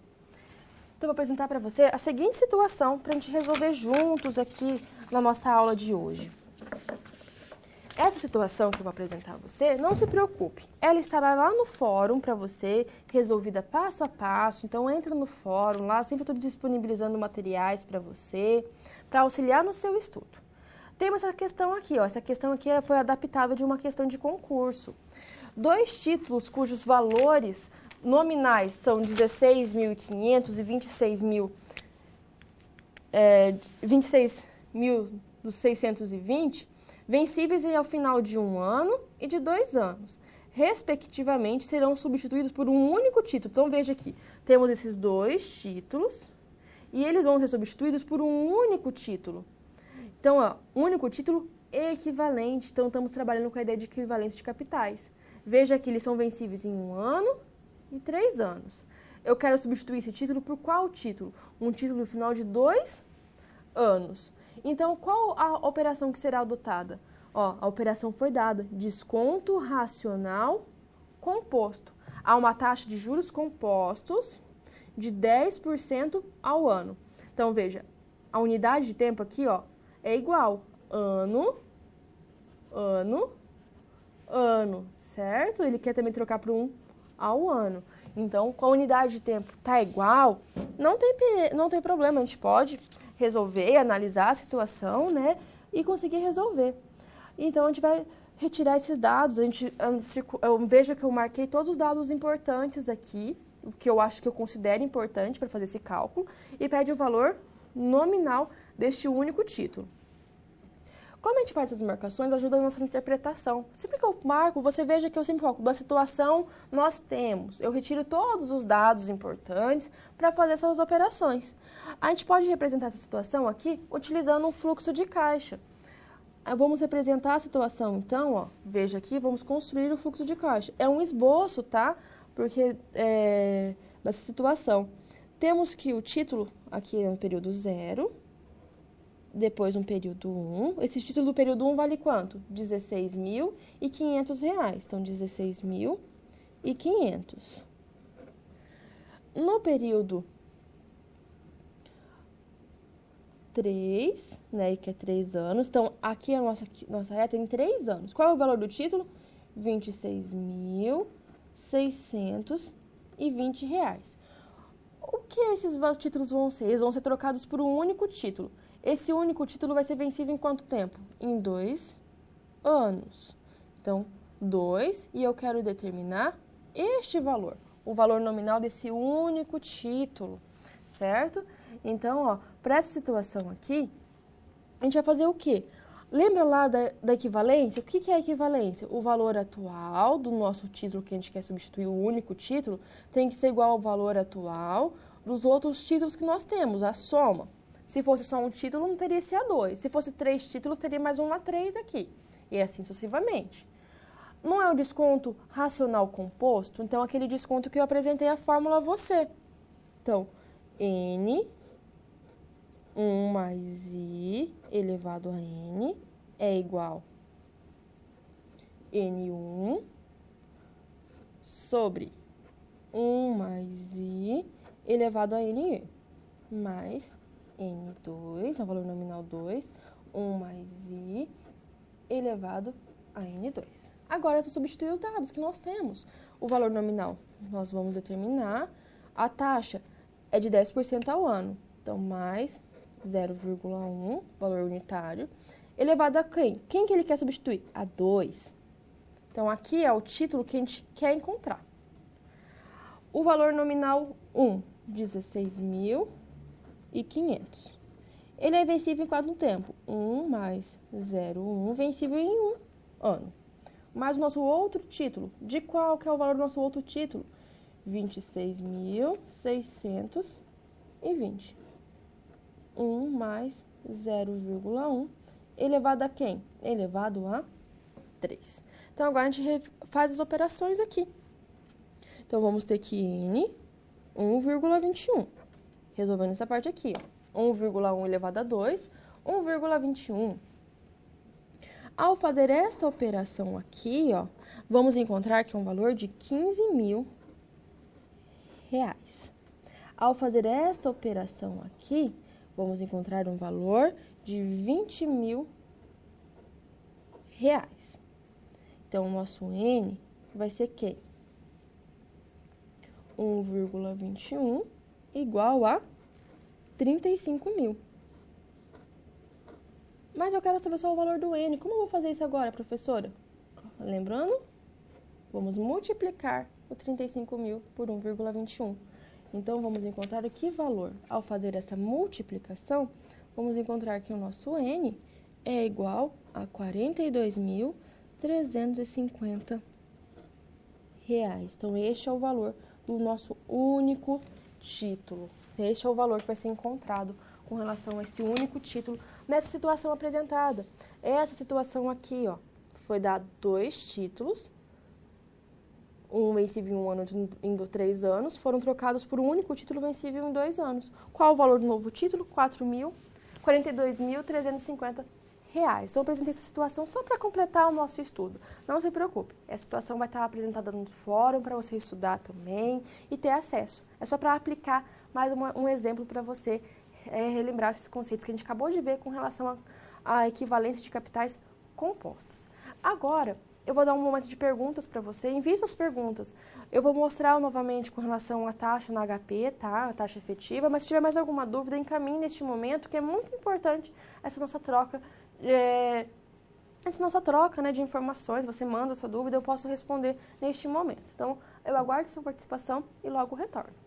Então, eu vou apresentar para você a seguinte situação para a gente resolver juntos aqui na nossa aula de hoje. Essa situação que eu vou apresentar a você, não se preocupe, ela estará lá no fórum para você, resolvida passo a passo. Então, entra no fórum, lá sempre estou disponibilizando materiais para você, para auxiliar no seu estudo. Temos essa questão aqui, ó. Essa questão aqui foi adaptada de uma questão de concurso. 2 títulos cujos valores nominais são 16.500 e 26.620, vencíveis ao final de 1 ano e de 2 anos. Respectivamente, serão substituídos por um único título. Então, veja aqui, temos esses 2 títulos e eles vão ser substituídos por um único título. Então, ó, único título equivalente. Então, estamos trabalhando com a ideia de equivalência de capitais. Veja que eles são vencíveis em 1 ano e 3 anos. Eu quero substituir esse título por qual título? Um título no final de 2 anos. Então, qual a operação que será adotada? Ó, a operação foi dada, desconto racional composto. Há uma taxa de juros compostos de 10% ao ano. Então, veja, a unidade de tempo aqui, ó, é igual ano, ano, ano, certo? Ele quer também trocar para 1 ao ano. Então, com a unidade de tempo tá igual, não tem problema, a gente pode resolver, analisar a situação, né, e conseguir resolver. Então, a gente vai retirar esses dados, eu vejo que eu marquei todos os dados importantes aqui, o que eu acho que eu considero importante para fazer esse cálculo, e pede o valor nominal deste único título. Quando a gente faz essas marcações, ajuda a nossa interpretação. Sempre que eu marco, você veja que eu sempre coloco da situação nós temos. Eu retiro todos os dados importantes para fazer essas operações. A gente pode representar essa situação aqui utilizando um fluxo de caixa. Vamos representar a situação, então, ó, veja aqui, vamos construir o fluxo de caixa. É um esboço, tá? Porque dessa situação. Temos que o título aqui é no período 0, depois no período 1. Esse título do período 1 vale quanto? R$16.500. Então, 16.500. No período 3, né, que é 3 anos. Então, aqui a nossa reta tem 3 anos. Qual é o valor do título? R$26.620. O que esses títulos vão ser? Eles vão ser trocados por um único título. Esse único título vai ser vencível em quanto tempo? Em 2 anos. Então, 2, e eu quero determinar este valor, o valor nominal desse único título, certo? Então, ó, para essa situação aqui, a gente vai fazer o quê? Lembra lá da equivalência? O que é a equivalência? O valor atual do nosso título que a gente quer substituir, o único título, tem que ser igual ao valor atual dos outros títulos que nós temos, a soma. Se fosse só um título, não teria esse A2. Se fosse 3 títulos, teria mais um A3 aqui. E assim sucessivamente. Não é um desconto racional composto? Então, aquele desconto que eu apresentei a fórmula a você. Então, N, 1 mais I elevado a N é igual N1 sobre 1 mais I elevado a NI mais N2, no valor nominal 2, 1 mais I elevado a N2. Agora, se eu substituir os dados que nós temos, o valor nominal, nós vamos determinar, a taxa é de 10% ao ano, então, mais 0,1, valor unitário, elevado a quem? Quem que ele quer substituir? A 2. Então, aqui é o título que a gente quer encontrar. O valor nominal 1, 16.500. Ele é vencível em quanto tempo? 1 mais 0,1, vencível em 1 ano. Mas o nosso outro título, de qual que é o valor do nosso outro título? 26.620. 1 mais 0,1 elevado a quem? Elevado a 3. Então, agora a gente faz as operações aqui. Então, vamos ter que N 1,21. Resolvendo essa parte aqui, ó. 1,1 elevado a 2, 1,21. Ao fazer esta operação aqui, ó, vamos encontrar que é um valor de R$15.000. Ao fazer esta operação aqui, vamos encontrar um valor de R$20.000. Então, o nosso N vai ser quem? 1,21 igual a 35.000. Mas eu quero saber só o valor do N. Como eu vou fazer isso agora, professora? Lembrando, vamos multiplicar o 35.000 por 1,21. Então, vamos encontrar o que valor? Ao fazer essa multiplicação, vamos encontrar que o nosso N é igual a 42.350 reais. Então, este é o valor do nosso único título. Este é o valor que vai ser encontrado com relação a esse único título nessa situação apresentada. Essa situação aqui, ó, foi dado 2 títulos, um vencível em 1 ano, em 3 anos, foram trocados por um único título vencível em 2 anos. Qual o valor do novo título? 42.350 reais. Então, eu apresentei essa situação só para completar o nosso estudo. Não se preocupe, essa situação vai estar apresentada no fórum para você estudar também e ter acesso. É só para aplicar mais um exemplo para você relembrar esses conceitos que a gente acabou de ver com relação à equivalência de capitais compostos. Agora, eu vou dar um momento de perguntas para você. Envie suas perguntas. Eu vou mostrar novamente com relação à taxa na HP, tá? A taxa efetiva. Mas se tiver mais alguma dúvida, encaminhe neste momento, que é muito importante essa nossa troca, né, de informações. Você manda a sua dúvida, eu posso responder neste momento. Então, eu aguardo sua participação e logo retorno.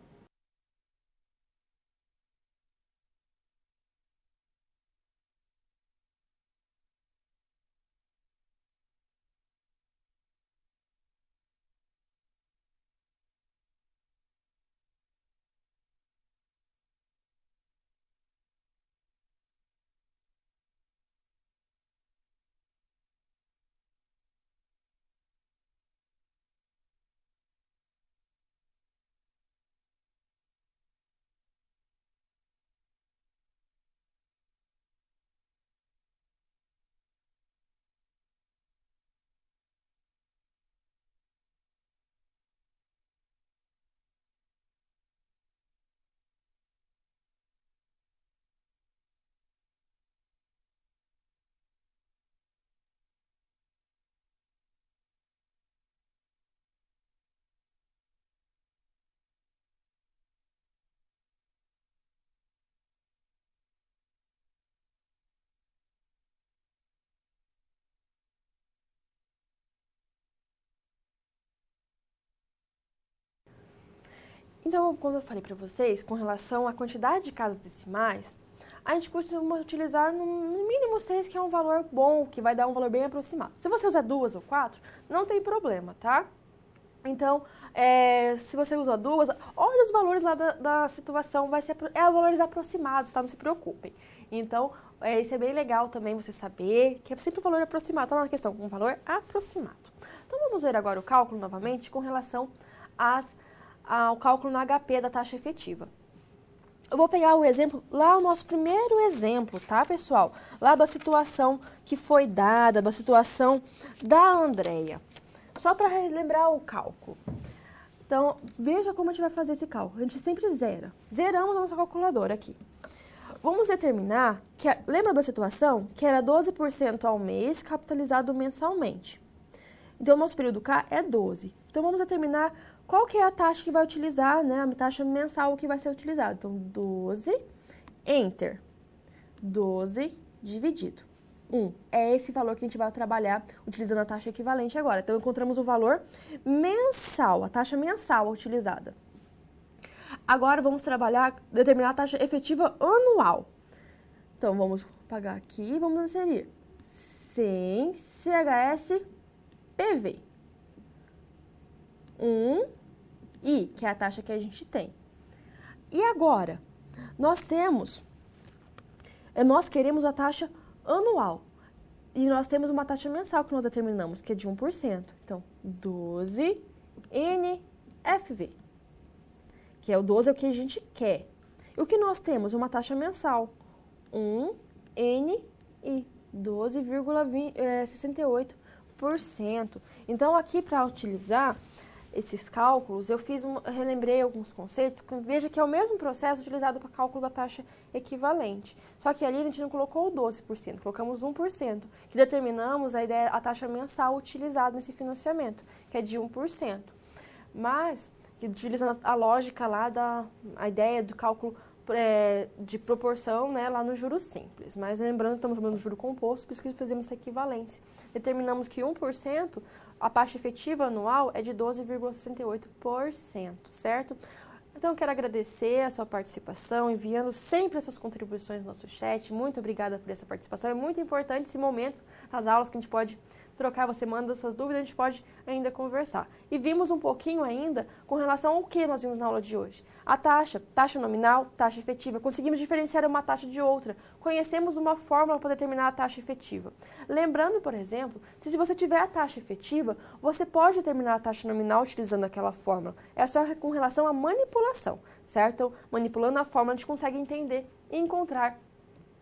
Então, como eu falei para vocês, com relação à quantidade de casas decimais, a gente costuma utilizar no mínimo 6, que é um valor bom, que vai dar um valor bem aproximado. Se você usar 2 ou 4, não tem problema, tá? Então, se você usa 2, olha os valores lá da situação, valores aproximados, tá? Não se preocupem. Então, isso é bem legal também você saber, que é sempre um valor aproximado, tá na questão, um valor aproximado. Então, vamos ver agora o cálculo novamente com relação ao cálculo na HP da taxa efetiva. Eu vou pegar o exemplo, lá o nosso primeiro exemplo, tá, pessoal? Lá da situação que foi dada, da situação da Andréia. Só para relembrar o cálculo. Então, veja como a gente vai fazer esse cálculo. A gente sempre zera. Zeramos a nossa calculadora aqui. Vamos determinar, lembra da situação? Que era 12% ao mês, capitalizado mensalmente. Então, o nosso período K é 12. Então, vamos determinar qual que é a taxa que vai utilizar, né? A taxa mensal que vai ser utilizada. Então, 12, enter. 12 dividido 1. É esse valor que a gente vai trabalhar utilizando a taxa equivalente agora. Então, encontramos o valor mensal, a taxa mensal utilizada. Agora, vamos determinar a taxa efetiva anual. Então, vamos pagar aqui e vamos inserir 100 CHS PV. 1 I, que é a taxa que a gente tem. E agora, nós queremos a taxa anual. E nós temos uma taxa mensal que nós determinamos, que é de 1%. Então, 12 NFV. Que é o 12 é o que a gente quer. E o que nós temos? Uma taxa mensal. 1 NI, 12,68%. Então, aqui para utilizar esses cálculos, eu relembrei alguns conceitos, veja que é o mesmo processo utilizado para cálculo da taxa equivalente. Só que ali a gente não colocou o 12%, colocamos 1%, que determinamos a taxa mensal utilizada nesse financiamento, que é de 1%. Mas, utilizando a lógica lá a ideia do cálculo de proporção, né, lá no juro simples. Mas lembrando, estamos falando do juro composto, por isso que fizemos essa equivalência. Determinamos que 1%, a taxa efetiva anual é de 12,68%, certo? Então, eu quero agradecer a sua participação, enviando sempre as suas contribuições no nosso chat. Muito obrigada por essa participação. É muito importante esse momento nas aulas que a gente pode trocar, você manda suas dúvidas, a gente pode ainda conversar. E vimos um pouquinho ainda com relação ao que nós vimos na aula de hoje. A taxa nominal, taxa efetiva. Conseguimos diferenciar uma taxa de outra. Conhecemos uma fórmula para determinar a taxa efetiva. Lembrando, por exemplo, se você tiver a taxa efetiva, você pode determinar a taxa nominal utilizando aquela fórmula. É só com relação à manipulação, certo? Então, manipulando a fórmula, a gente consegue entender e encontrar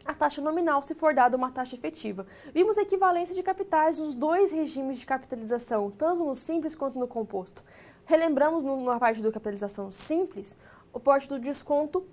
a taxa nominal, se for dada uma taxa efetiva. Vimos a equivalência de capitais nos dois regimes de capitalização, tanto no simples quanto no composto. Relembramos na parte da capitalização simples, o porte do desconto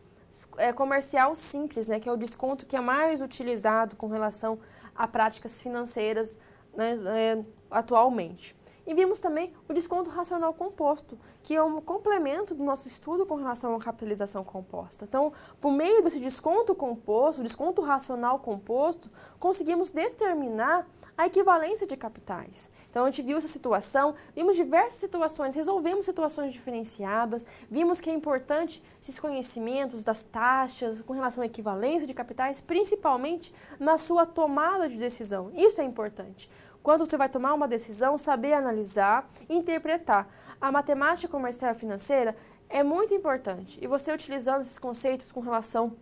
comercial simples, né, que é o desconto que é mais utilizado com relação a práticas financeiras, né, atualmente. E vimos também o desconto racional composto, que é um complemento do nosso estudo com relação à capitalização composta. Então, por meio desse desconto composto, desconto racional composto, conseguimos determinar a equivalência de capitais. Então, a gente viu essa situação, vimos diversas situações, resolvemos situações diferenciadas, vimos que é importante esses conhecimentos das taxas com relação à equivalência de capitais, principalmente na sua tomada de decisão. Isso é importante. Quando você vai tomar uma decisão, saber analisar e interpretar. A matemática comercial e financeira é muito importante. E você utilizando esses conceitos com relação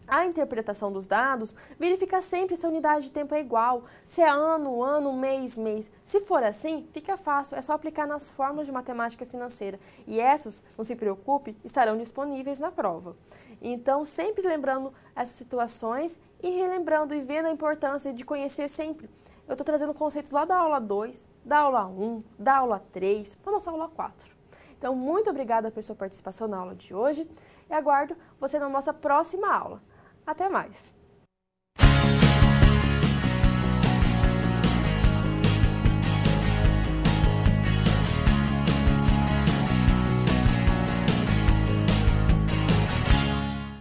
à interpretação dos dados, verificar sempre se a unidade de tempo é igual, se é ano, ano, mês, mês. Se for assim, fica fácil, é só aplicar nas fórmulas de matemática financeira. E essas, não se preocupe, estarão disponíveis na prova. Então, sempre lembrando essas situações e relembrando e vendo a importância de conhecer sempre. Eu estou trazendo conceitos lá da aula 2, da aula 1, da aula 3, para a nossa aula 4. Então, muito obrigada por sua participação na aula de hoje e aguardo você na nossa próxima aula. Até mais!